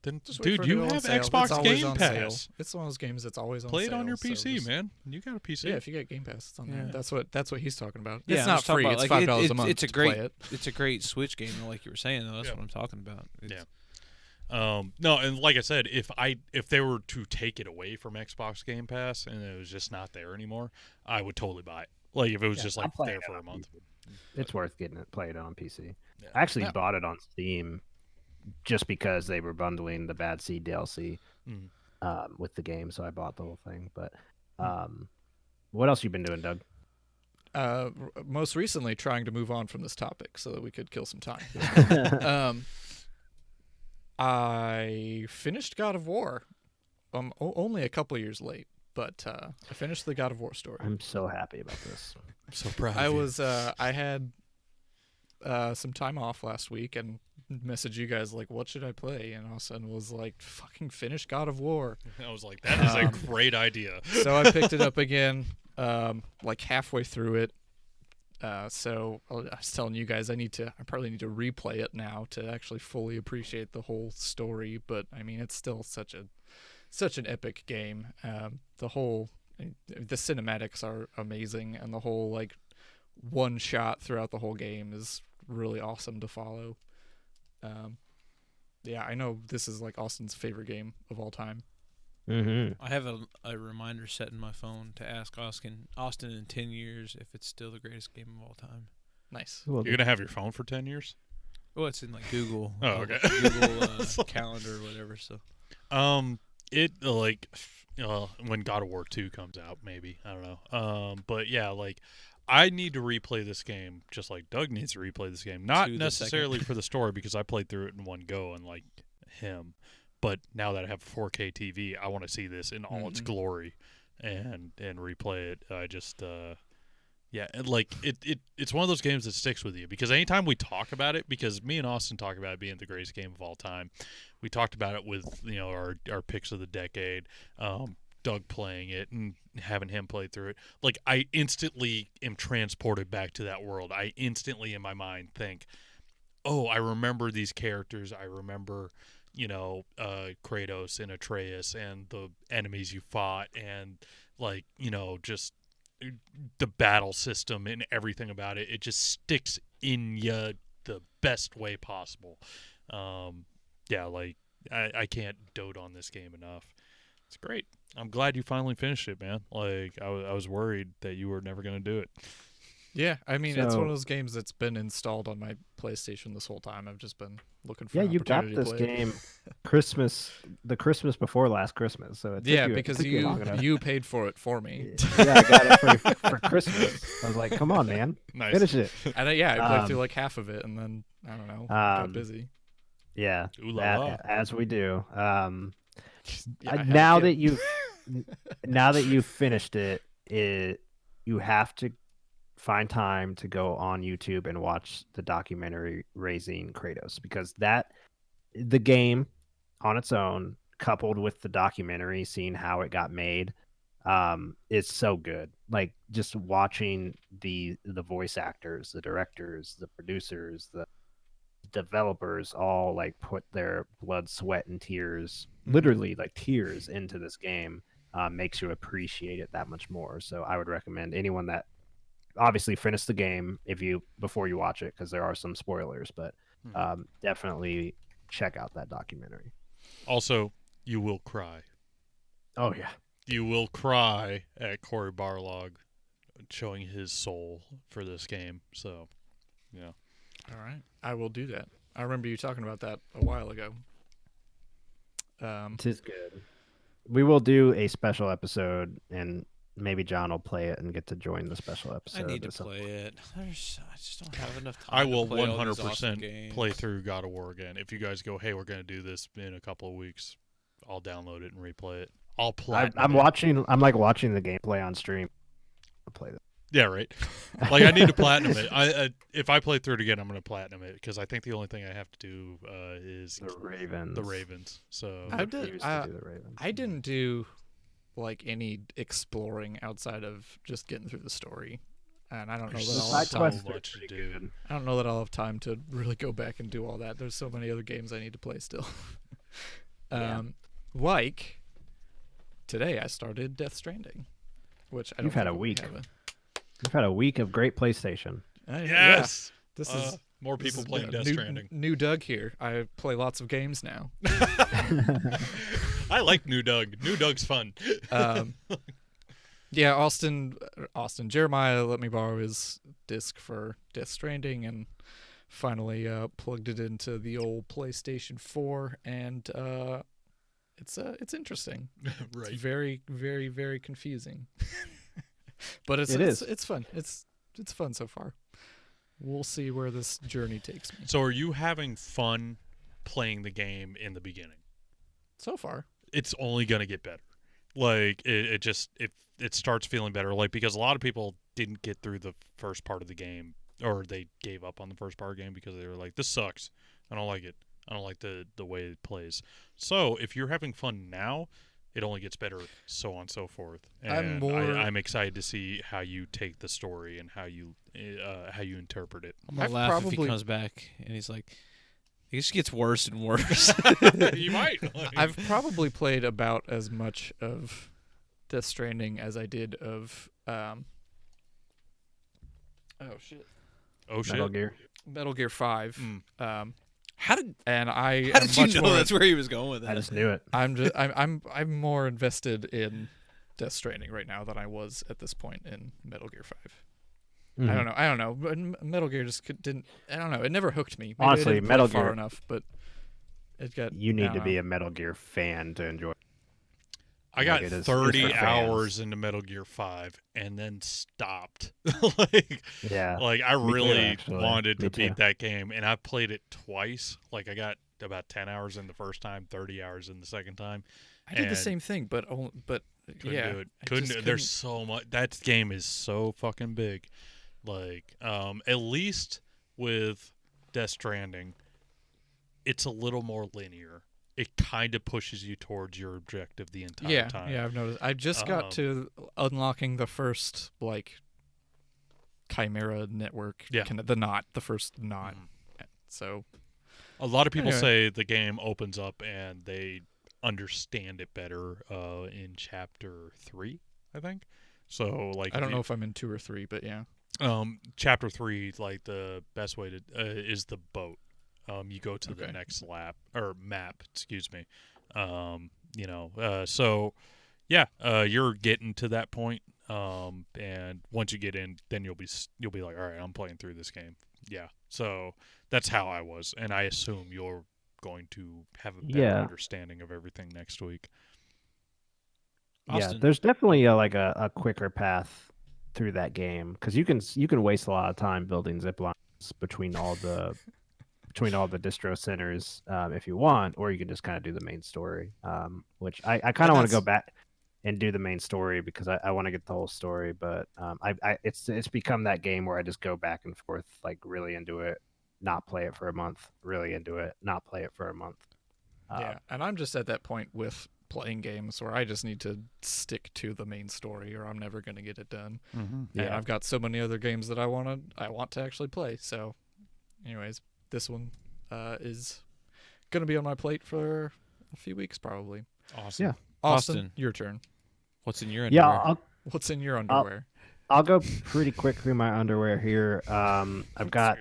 Then, dude, you have Xbox Game Pass. It's one of those games that's always on sale. Play it on your PC, man. You got a PC. Yeah, if you get Game Pass, it's on there. That's what he's talking about. Yeah, it's not free. It's $5 a month. It's a great. It's a great Switch game, like you were saying. Though that's what I'm talking about. No, and like I said, if they were to take it away from Xbox Game Pass and it was just not there anymore, I would totally buy it. Like if it was just like there for a month. It's worth getting it played on PC. Yeah. I actually bought it on Steam just because they were bundling the Bad Seed DLC with the game, so I bought the whole thing. But what else you been doing, Doug? Most recently, trying to move on from this topic so that we could kill some time. I finished God of War. Only a couple years late, but I finished the God of War story. I'm so happy about this. I'm so proud of you. I had some time off last week and messaged you guys like, what should I play? And all of a sudden was like, fucking finish God of War. I was like, that is a great idea. So I picked it up again, like halfway through it. So I was telling you guys I probably need to replay it now to actually fully appreciate the whole story. But I mean, it's still such an epic game. The cinematics are amazing, and the whole like one shot throughout the whole game is really awesome to follow. I know this is like Austin's favorite game of all time. Mm-hmm. I have a reminder set in my phone to ask Austin in 10 years if it's still the greatest game of all time. Nice. Will You're do. gonna have your phone for 10 years? Well, it's in like Google. Oh, okay. Google Calendar or whatever. So. It like when God of War 2 comes out, maybe, I don't know. But yeah, like I need to replay this game just like Doug needs to replay this game. Not necessarily for the story because I played through it in one go and like him. But now that I have a 4K TV, I want to see this in all its glory and replay it. I just yeah, and like it's one of those games that sticks with you because anytime we talk about it, because me and Austin talk about it being the greatest game of all time, we talked about it with our picks of the decade, Doug playing it and having him play through it. Like I instantly am transported back to that world. I instantly in my mind think, oh, I remember these characters. I remember Kratos and Atreus and the enemies you fought and like just the battle system and everything about it. It just sticks in you the best way possible. Yeah, like I can't dote on this game enough. It's great. I'm glad you finally finished it, man. Like I was worried that you were never going to do it. Yeah, I mean, it's one of those games that's been installed on my PlayStation this whole time. I've just been looking for an you got opportunity this to play game the Christmas before last Christmas. So because you paid for it for me. Yeah, I got it for Christmas. I was like, come on, man. Nice. Finish it. And I played through like half of it, and then, I don't know, got busy. Yeah, Ooh la la. as we do. Yeah, now that you've finished it, you have to find time to go on YouTube and watch the documentary Raising Kratos, because the game on its own, coupled with the documentary, seeing how it got made, is so good. Like just watching the voice actors, the directors, the producers, the developers all like put their blood, sweat, and tears, literally like tears, into this game, makes you appreciate it that much more. So I would recommend anyone that obviously finish the game before you watch it, because there are some spoilers, but definitely check out that documentary. Also, you will cry. Oh yeah, you will cry at Cory Barlog showing his soul for this game. So, yeah. All right, I will do that. I remember you talking about that a while ago. It is good. We will do a special episode, and maybe John will play it and get to join the special episode. I need to play it. I just don't have enough time. I will to play 100% awesome games. play through God of War again. If you guys go, hey, we're going to do this in a couple of weeks, I'll download it and replay it. I'll play. I'm watching the gameplay on stream. I'll play that. Yeah, right. Like I need to platinum it. If I play through it again, I'm going to platinum it, because I think the only thing I have to do is the Ravens. So I didn't do like any exploring outside of just getting through the story, and I don't know that I'll have time. I don't know that I'll have time to really go back and do all that. There's so many other games I need to play still. Like today, I started Death Stranding, which I don't. You've had a week. You've had a week of great PlayStation. Yes. Yeah. This is more people playing Death Stranding. New Doug here. I play lots of games now. I like New Doug. New Doug's fun. Yeah, Austin, Jeremiah let me borrow his disc for Death Stranding, and finally plugged it into the old PlayStation 4, and it's interesting. Right. It's very, very, very confusing. But it's fun. It's fun so far. We'll see where this journey takes me. So are you having fun playing the game in the beginning? So far. It's only going to get better. Like it starts feeling better, like, because a lot of people didn't get through the first part of the game, or they gave up on the first part of the game because they were like, this sucks. I don't like it. I don't like the way it plays. So if you're having fun now, it only gets better, so on and so forth. And I'm excited to see how you take the story and how you interpret it. I'm gonna laugh if he comes back and he's like, it just gets worse and worse. You might. I've probably played about as much of Death Stranding as I did of Metal Gear 5. How did you know that's where he was going with that? I just knew it. I'm more invested in Death Stranding right now than I was at this point in Metal Gear 5. I don't know. But Metal Gear just didn't. I don't know. It never hooked me. Maybe Honestly, I didn't Metal play far Gear enough, but it got. You need to be a Metal Gear fan to enjoy it. I got 30 hours into Metal Gear 5 and then stopped. like I really wanted to beat that game, and I played it twice. Like, I got about 10 hours in the first time, 30 hours in the second time. I did the same thing, but couldn't do it. Couldn't. There's so much. That game is so fucking big. Like, at least with Death Stranding, it's a little more linear. It kind of pushes you towards your objective the entire time. Yeah, I've noticed. I just got to unlocking the first, like, Chimera network. Yeah. The first knot. So, a lot of people say the game opens up and they understand it better in Chapter 3, I think. So, like, I don't know if I'm in 2 or 3, but yeah. Chapter 3, like, the best way to is the boat. You go to the next map, excuse me. So yeah, you're getting to that point. And once you get in, then you'll be like, all right, I'm playing through this game. Yeah. So that's how I was, and I assume you're going to have a better understanding of everything next week. Austin. Yeah, there's definitely a quicker path through that game, because you can waste a lot of time building zip lines between all the distro centers if you want, or you can just kind of do the main story, which I kind of want to go back and do the main story because I want to get the whole story, but it's become that game where I just go back and forth, like, really into it, not play it for a month, really into it, not play it for a month. And I'm just at that point with playing games where I just need to stick to the main story, or I'm never going to get it done. Mm-hmm. And I've got so many other games that I want to actually play. So, anyways, this one is going to be on my plate for a few weeks, probably. Awesome. Yeah. Austin, your turn. What's in your underwear? Yeah. What's in your underwear? I'll go pretty quick through my underwear here. I've got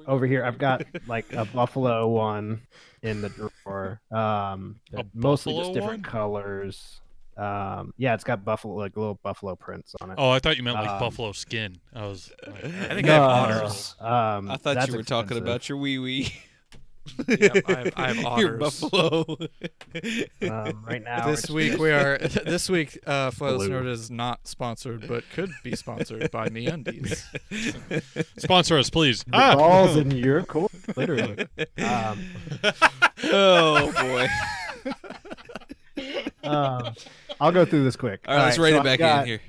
over here. I've got like a buffalo one in the drawer. Mostly just different colors. It's got little buffalo prints on it. Oh, I thought you meant like buffalo skin. I think I have otters. I thought you were talking about your wee wee. Yep, I have otters. Your buffalo. Right now, this week, Flightless Nerd is not sponsored, but could be sponsored by MeUndies. Sponsor us, please. The balls in your court, literally. Oh boy. I'll go through this quick. All right, let's rate it back in here.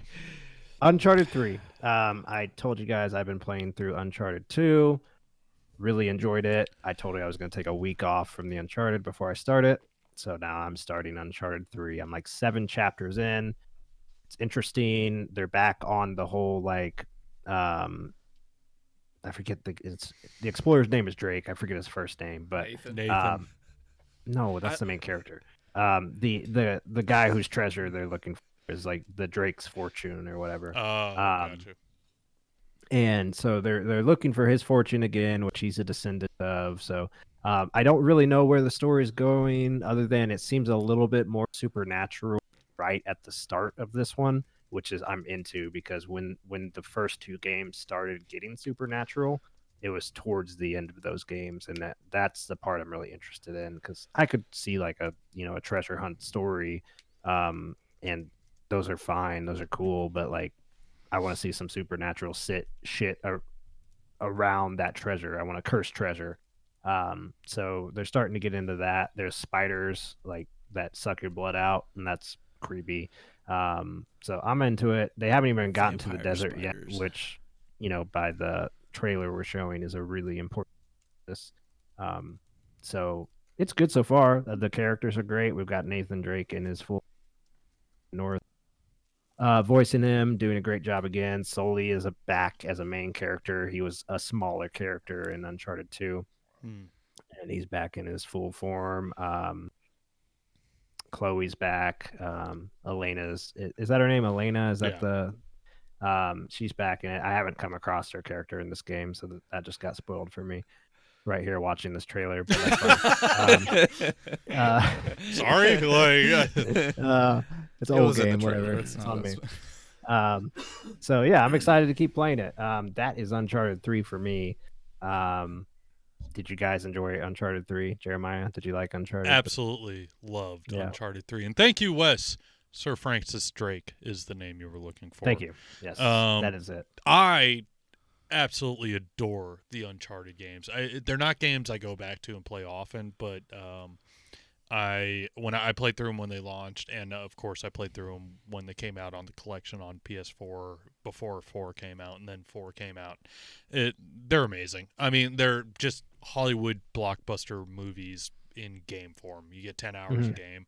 Uncharted 3. I told you guys I've been playing through Uncharted 2. Really enjoyed it. I told you I was going to take a week off from the Uncharted before I start it. So now I'm starting Uncharted 3. I'm like 7 chapters in. It's interesting. They're back on the whole, like, I forget the explorer's name is Drake. I forget his first name, but Nathan. No, that's the main character. The guy whose treasure they're looking for is like the Drake's fortune or whatever. Gotcha. And so they're looking for his fortune again, which he's a descendant of. So I don't really know where the story is going, other than it seems a little bit more supernatural right at the start of this one, which is I'm into, because when the first 2 games started getting supernatural, it was towards the end of those games, and that's the part I'm really interested in, because I could see like a treasure hunt story, and those are fine, those are cool, but like I want to see some supernatural shit around that treasure. I want a cursed treasure. So they're starting to get into that. There's spiders like that suck your blood out, and that's creepy. So I'm into it. They haven't even gotten to the desert yet, which, by the trailer we're showing is a really important this. So it's good so far. The characters are great. We've got Nathan Drake in his full North. Voicing him, doing a great job again. Sully is back as a main character. He was a smaller character in Uncharted 2, and he's back in his full form. Chloe's back. Elena's is that her name? Elena, is that the? She's back in it. I haven't come across her character in this game, so that just got spoiled for me right here watching this trailer. But sorry, it's an old game, whatever. It's on me. So yeah, I'm excited to keep playing it. That is Uncharted 3 for me. Did you guys enjoy Uncharted 3? Jeremiah, did you like Uncharted 3? Absolutely loved Uncharted 3. And thank you, Wes. Sir Francis Drake is the name you were looking for. Thank you. Yes, that is it. I absolutely adore the Uncharted games. They're not games I go back to and play often, but I played through them when they launched, and of course I played through them when they came out on the collection on PS4 before 4 came out, and then 4 came out. They're amazing. I mean, they're just Hollywood blockbuster movies in game form. You get 10 hours a game.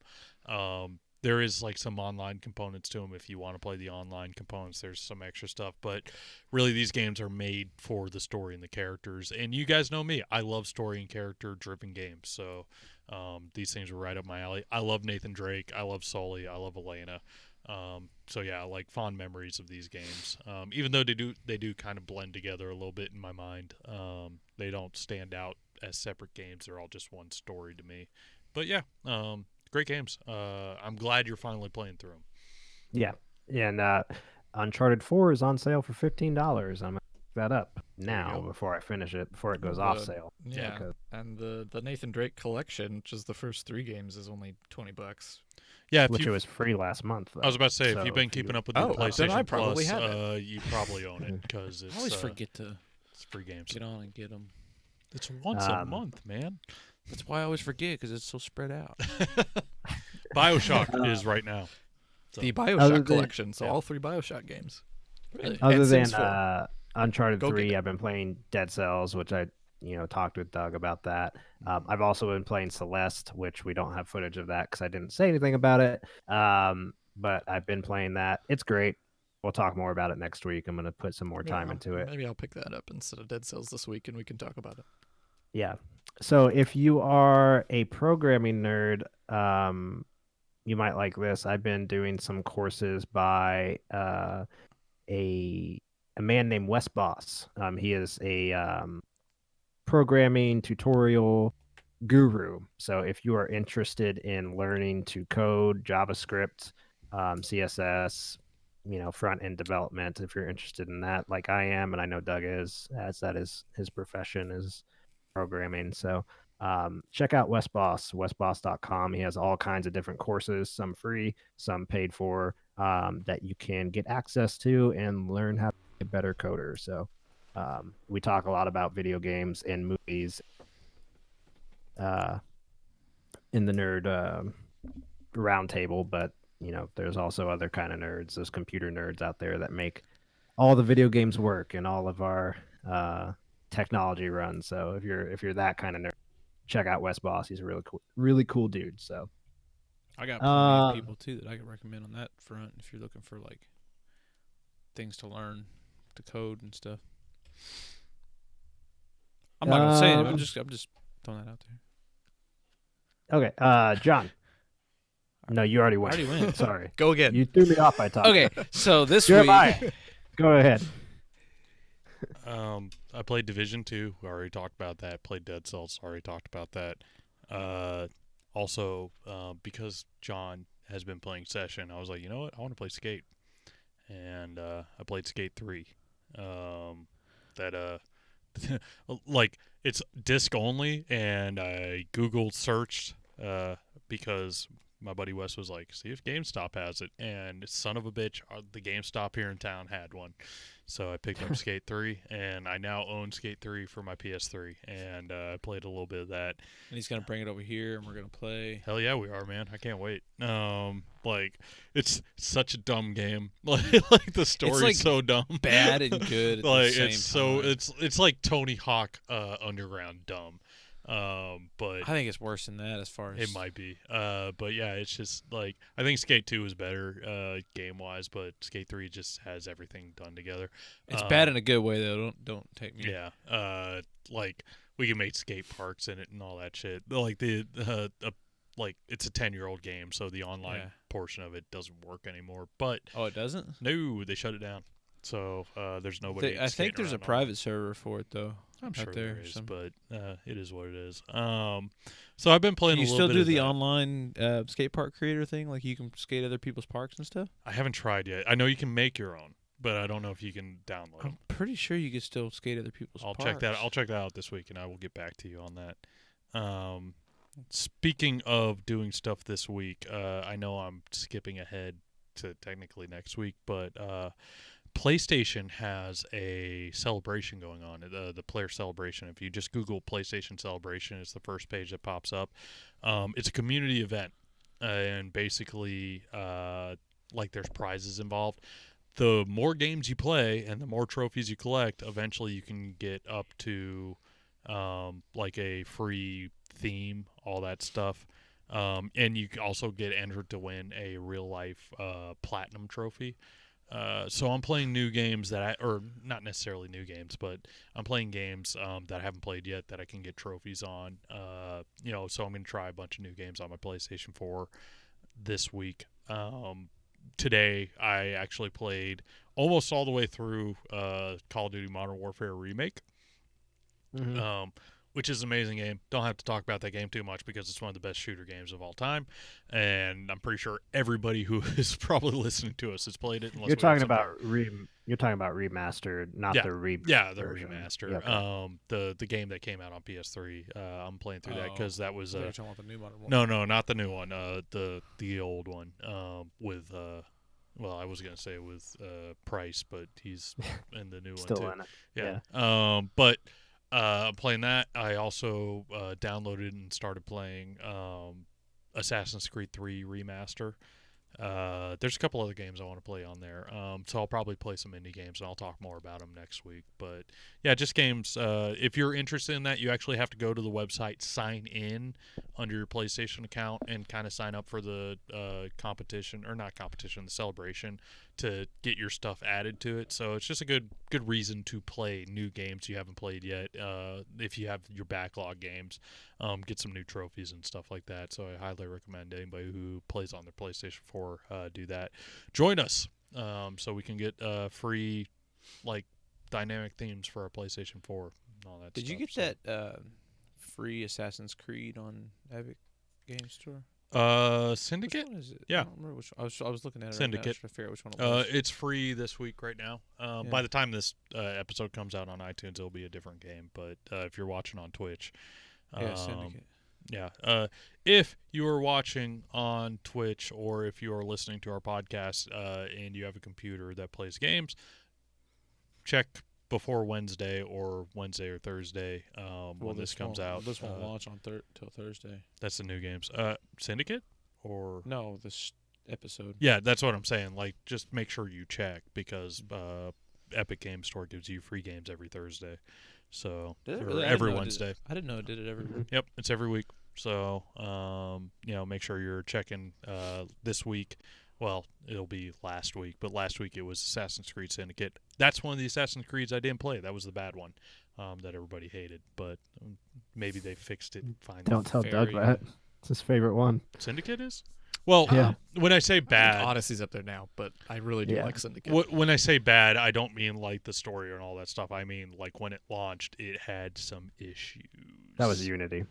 There is like some online components to them. If you want to play the online components, there's some extra stuff. But really, these games are made for the story and the characters. And you guys know me. I love story and character-driven games. So these things were right up my alley. I love Nathan Drake. I love Sully. I love Elena. So yeah, like fond memories of these games. Even though they do kind of blend together a little bit in my mind. They don't stand out as separate games. They're all just one story to me. But yeah, great games. I'm glad you're finally playing through them. Yeah, and Uncharted 4 is on sale for $15. I'm gonna pick that up now before I finish it, before it goes off sale. Yeah, and the Nathan Drake collection, which is the first 3 games, is only $20. Yeah, which it was free last month. Though. I was about to say, if you've been keeping up with the PlayStation then I Plus, probably have it. you probably own it because it's. I always forget to it's free games. get on and get them. It's once a month, man. That's why I always forget, because it's so spread out. BioShock is right now. So. The BioShock collection, so all 3 BioShock games. Really? Other than Uncharted 3, I've been playing Dead Cells, which I talked with Doug about that. I've also been playing Celeste, which we don't have footage of that because I didn't say anything about it. But I've been playing that. It's great. We'll talk more about it next week. I'm going to put some more time into it. Maybe I'll pick that up instead of Dead Cells this week, and we can talk about it. Yeah. So if you are a programming nerd, you might like this. I've been doing some courses by a man named Wes Boss. He is a programming tutorial guru. So if you are interested in learning to code JavaScript, CSS, front end development, if you're interested in that, like I am, and I know Doug is, as that is his profession, is programming. So check out wesboss, wesboss.com. He has all kinds of different courses, some free, some paid for, that you can get access to and learn how to be a better coder. So we talk a lot about video games and movies in the nerd roundtable, but there's also other kind of nerds, those computer nerds out there that make all the video games work and all of our technology runs. So if you're that kind of nerd, check out Wes Boss. He's a really cool dude. So I got plenty of people too that I can recommend on that front if you're looking for like things to learn to code and stuff. I'm not gonna say it. I'm just throwing that out there. Okay, John. No, you already went. I already went. Sorry. Go again. You threw me off by talking. Okay, so this Jeremiah, week. go ahead. I played Division 2. We already talked about that. Played Dead Cells. Already talked about that. Also, because John has been playing Session, I was like, you know what? I want to play Skate. And I played Skate 3. Like, it's disc only, and I Googled searched because my buddy Wes was like, see if GameStop has it. And son of a bitch, the GameStop here in town had one. So I picked up Skate 3, and I now own Skate 3 for my PS3. And I played a little bit of that. And he's going to bring it over here, and we're going to play. Hell yeah, we are, man. I can't wait. Like, it's such a dumb game. Like the story's like so dumb. Bad and good at like, the same time. It's like Tony Hawk Underground dumb. But I think it's worse than that as far as it might be. But yeah, it's just like I think Skate 2 is better game wise, but Skate 3 just has everything done together. It's bad in a good way though. Don't take me. Yeah. Like we can make skate parks in it and all that shit. Like like it's a 10-year-old game, so the online portion of it doesn't work anymore. But it doesn't? No, they shut it down. So there's nobody. I think there's a around on it. private server for it though. I'm sure there there is, some- but it is what it is. So I've been playing. Can you a still little bit do of the that. online skate park creator thing? Like you can skate other people's parks and stuff? I haven't tried yet. I know you can make your own, but I don't know if you can download them. I'm pretty sure you can still skate other people's I'll parks. check that. I'll check that out this week, and I will get back to you on that. Speaking of doing stuff this week, I know I'm skipping ahead to technically next week, but PlayStation has a celebration going on, the player celebration. If you just Google PlayStation celebration, it's the first page that pops up. It's a community event, and basically, like there's prizes involved. The more games you play and the more trophies you collect, eventually you can get up to like a free theme, all that stuff. And you also get entered to win a real life platinum trophy. So I'm playing new games or not necessarily new games, but I'm playing games that I haven't played yet that I can get trophies on. So I'm going to try a bunch of new games on my PlayStation 4 this week. Today I actually played almost all the way through Call of Duty Modern Warfare Remake. Mm-hmm. Which is an amazing game. Don't have to talk about that game too much because it's one of the best shooter games of all time, and I'm pretty sure everybody who is probably listening to us has played it. You're talking about remastered, not the the version. remaster. Yeah, okay. The game that came out on PS3. I'm playing through that because that was I thought you were talking about the new Modern Warfare. no, not the new one. The old one. With well, I was gonna say with Price, but he's in the new Still one too. in it. Yeah. But. I'm playing that. I also downloaded and started playing Assassin's Creed 3 Remaster. There's a couple other games I want to play on there. So I'll probably play some indie games, and I'll talk more about them next week. But, yeah, just games. If you're interested in that, you actually have to go to the website, sign in under your PlayStation account, and kind of sign up for the the celebration to get your stuff added to it. So it's just a good reason to play new games you haven't played yet. If you have your backlog games, get some new trophies and stuff like that. So I highly recommend anybody who plays on their PlayStation 4 do that. Join us so we can get free dynamic themes for our PlayStation 4 and all that. Did you get that free Assassin's Creed on Epic Games Store? Syndicate? Which one is it? Yeah. I don't remember which. I was looking at it. Syndicate. Right now, trying to figure out which one it was. It's free this week right now. By the time this episode comes out on iTunes, it'll be a different game. But if you're watching on Twitch, Syndicate. yeah. If you are watching on Twitch or if you are listening to our podcast and you have a computer that plays games, check before Wednesday or Thursday when this comes out. This won't launch on till Thursday. That's the new games. Syndicate or no, this episode. Yeah, that's what I'm saying. Just make sure you check because Epic Games Store gives you free games every Thursday. So or every Wednesday. I didn't know it did it every week. Yep, it's every week. So make sure you're checking this week. Well, it'll be last week, but last week it was Assassin's Creed Syndicate. That's one of the Assassin's Creeds I didn't play. That was the bad one that everybody hated, but maybe they fixed it finally. Don't tell Doug that. It's his favorite one. Syndicate is? Well, when I say bad... Odyssey's up there now, but I really do like Syndicate. When I say bad, I don't mean the story and all that stuff. I mean when it launched, it had some issues. That was Unity.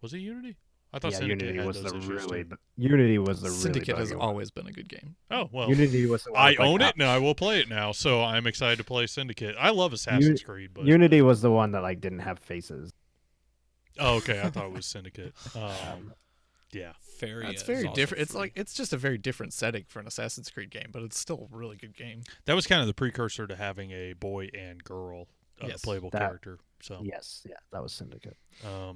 Was it Unity? I thought Syndicate Unity was had those issues too. Unity was the Syndicate really has always been a good game. Oh, well. Unity was the one I own it, and I will play it now, so I'm excited to play Syndicate. I love Assassin's Creed, but Unity was the one that didn't have faces. Oh, okay. I thought it was Syndicate. Yeah. It's very different. It's just a very different setting for an Assassin's Creed game, but it's still a really good game. That was kind of the precursor to having a boy and girl playable character. So yes, that was Syndicate.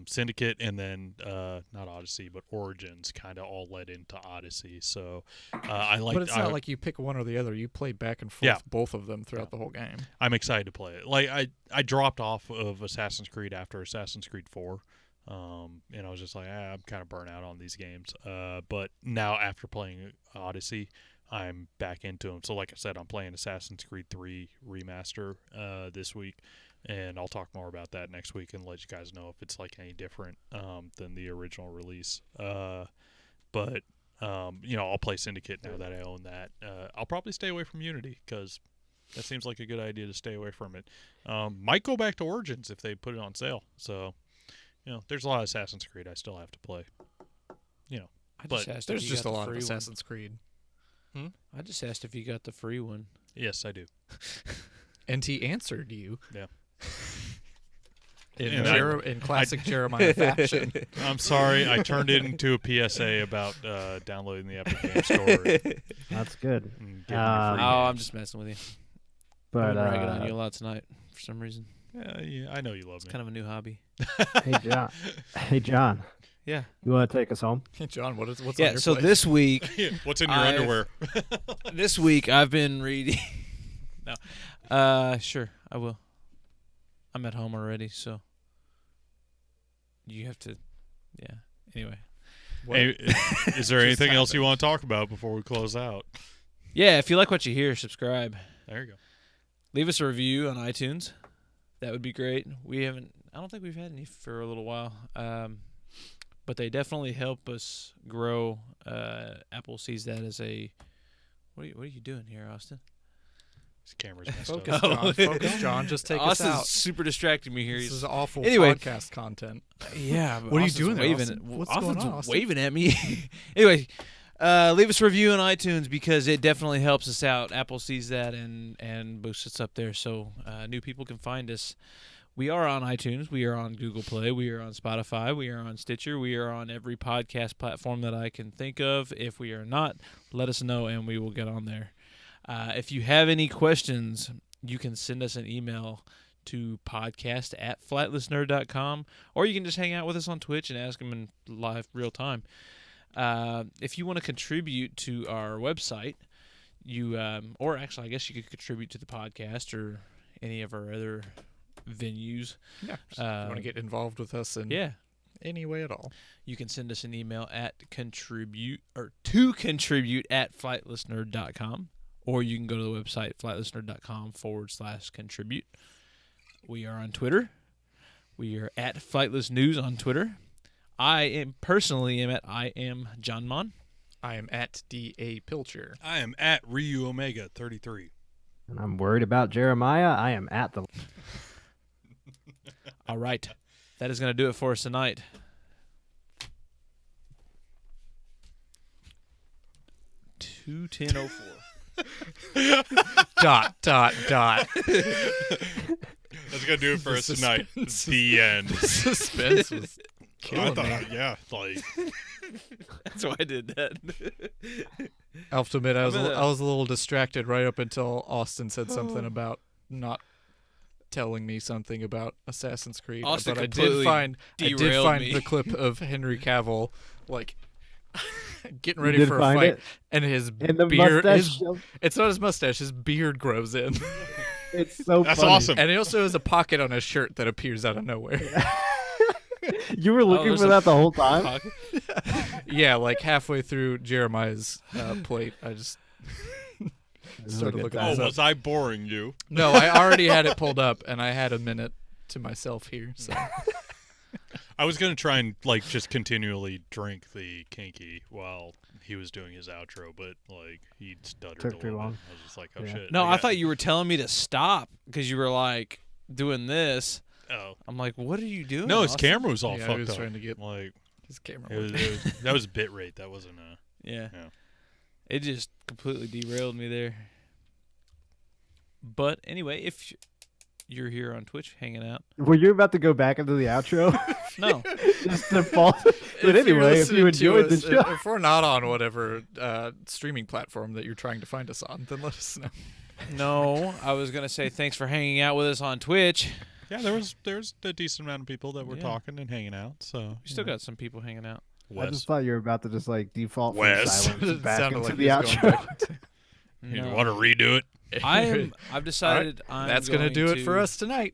Syndicate, and then not Odyssey, but Origins kind of all led into Odyssey. So I like. But it's not like you pick one or the other. You play back and forth both of them throughout the whole game. I'm excited to play it. I dropped off of Assassin's Creed after Assassin's Creed 4. And I was just I'm kind of burnt out on these games. But now after playing Odyssey, I'm back into them. So like I said, I'm playing Assassin's Creed 3 Remaster this week, and I'll talk more about that next week and let you guys know if it's any different than the original release. But I'll play Syndicate now that I own that. I'll probably stay away from Unity because that seems like a good idea to stay away from it. Might go back to Origins if they put it on sale. So, there's a lot of Assassin's Creed I still have to play. There's just a lot of Assassin's Creed. I just asked if you got the free one. Yes, I do. And he answered you. Yeah. In classic Jeremiah fashion. I'm sorry, I turned it into a PSA about downloading the Epic Game Store. That's good. I'm just messing with you. But I'm ragging on you a lot tonight for some reason. Yeah, I know you love It's me. kind of a new hobby. Hey, John. Yeah. You want to take us home? Hey, John, what's on your so plate? this week, What's in your underwear? this week I've been reading. No. Sure, I will. I'm at home already, so you have to. Yeah. Anyway. Hey, is there anything else you want to talk about before we close out? Yeah, if you like what you hear, subscribe. There you go. Leave us a review on iTunes. That would be great. I don't think we've had any for a little while. But they definitely help us grow. Apple sees that as a. What are you doing here, Austin? His camera's messed Focus, up. John. Focus, John. Just take us Austin's out. super distracting me here. This is awful Anyway. podcast content. Yeah. But What are you Austin's doing there, waving Austin? at- What's Austin's going on, Austin? waving at me. Anyway, leave us a review on iTunes because it definitely helps us out. Apple sees that and boosts us up there so new people can find us. We are on iTunes. We are on Google Play. We are on Spotify. We are on Stitcher. We are on every podcast platform that I can think of. If we are not, let us know and we will get on there. If you have any questions, you can send us an email to podcast@flightlessnerd.com, or you can just hang out with us on Twitch and ask them in live real time. If you want to contribute to our website, or actually, I guess you could contribute to the podcast or any of our other venues. Yeah. If you want to get involved with us in any way at all, you can send us an email at contribute@flightlessnerd.com, or you can go to the website flightlessnerd.com/contribute. We are on Twitter. We are at Flightless News on Twitter. I am John Mon. I am at D.A. Pilcher. I am at Ryu Omega 33. And I'm worried about Jeremiah. I am at the. All right. That is going to do it for us tonight. $2:10:04. dot. That's going to do it for us tonight. The end. Suspense was killing me. Yeah, like. That's why I did that. I have to admit, I was a little distracted right up until Austin said something about not telling me something about Assassin's Creed. Austin but I did completely find derailed me. the clip of Henry Cavill like getting ready did for a find fight, it? and his And the beard. mustache. It's not his mustache. His beard grows in, It's so That's funny. awesome. and he also has a pocket on his shirt that appears out of nowhere. You were looking there's for a that the whole time? Pocket. Yeah, like halfway through Jeremiah's plate, I just started looking Oh, this up. was I boring you? No, I already had it pulled up, and I had a minute to myself here. So I was going to try and, like, just continually drink the Kinky while he was doing his outro, but, like, he stuttered Took a too little long. bit. I was just like, oh, Yeah. shit. No, I thought you were telling me to stop because you were like doing this. Oh. I'm like, what are you doing? No, his Austin? camera was all yeah, fucked he was up. trying to get Like, his camera. that was bit rate. That wasn't a... Yeah. Yeah. It just completely derailed me there. But anyway, if you're here on Twitch hanging out, Were you about to go back into the outro? no, Just to fall. But anyway, if you enjoyed the show. if we're not on whatever streaming platform that you're trying to find us on, then let us know. no, I was gonna say thanks for hanging out with us on Twitch. Yeah, there's a decent amount of people that were Yeah. talking and hanging out, so... We still got some people hanging out. I Wes. just thought you were about to just like default from Wes. silence It back sounded into like the he was going outro. back into- You No. want to redo it? I've decided That's gonna do it for us tonight.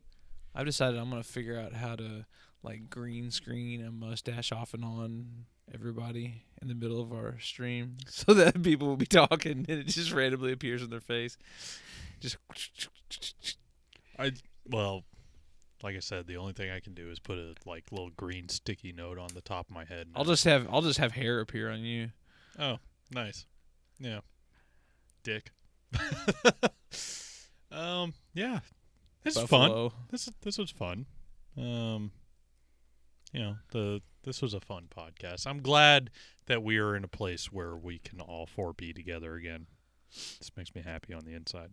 I've decided I'm gonna figure out how to like green screen a mustache off and on everybody in the middle of our stream so that people will be talking and it just randomly appears in their face. Just Well, like I said, the only thing I can do is put a like little green sticky note on the top of my head. I'll just have hair appear on you. Oh, nice. Yeah. Dick. Yeah, this is Buffalo. fun. This was fun. This was a fun podcast. I'm glad that we are in a place where we can all four be together again. This makes me happy on the inside.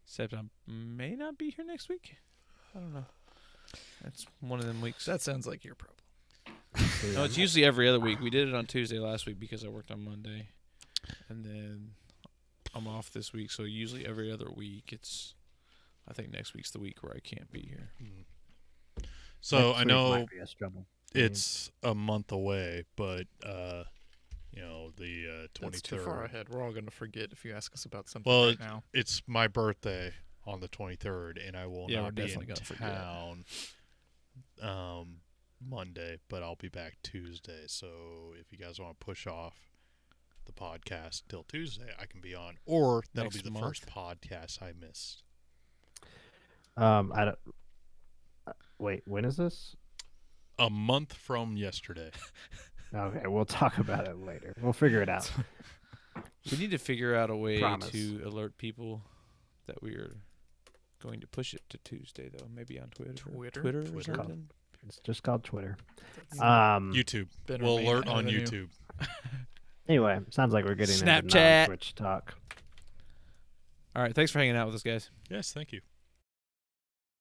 Except I may not be here next week. I don't know. That's one of them weeks. That sounds like your problem. No, it's usually every other week. We did it on Tuesday last week because I worked on Monday. And then I'm off this week, so usually every other week I think next week's the week where I can't be here. So Next I week know might be a struggle. it's a month away, but the 23rd. That's too far ahead. We're all going to forget if you ask us about something Well, right now. it's my birthday on the 23rd, and I will Yeah, we're not be definitely in gonna forget. town Monday, but I'll be back Tuesday. So if you guys want to push off the podcast till Tuesday, I can be on, or that'll Next be the month? first podcast I missed. I don't. Wait, when is this? A month from yesterday. Okay, we'll talk about it later. We'll figure it out. We need to figure out a way Promise. to alert people that we are going to push it to Tuesday, though. Maybe on Twitter. Twitter? or Twitter. something. It's just called Twitter. That's YouTube. better We'll main alert on avenue. YouTube. Anyway, sounds like we're getting into Snapchat. non-Twitch talk. All right. Thanks for hanging out with us, guys. Yes, thank you.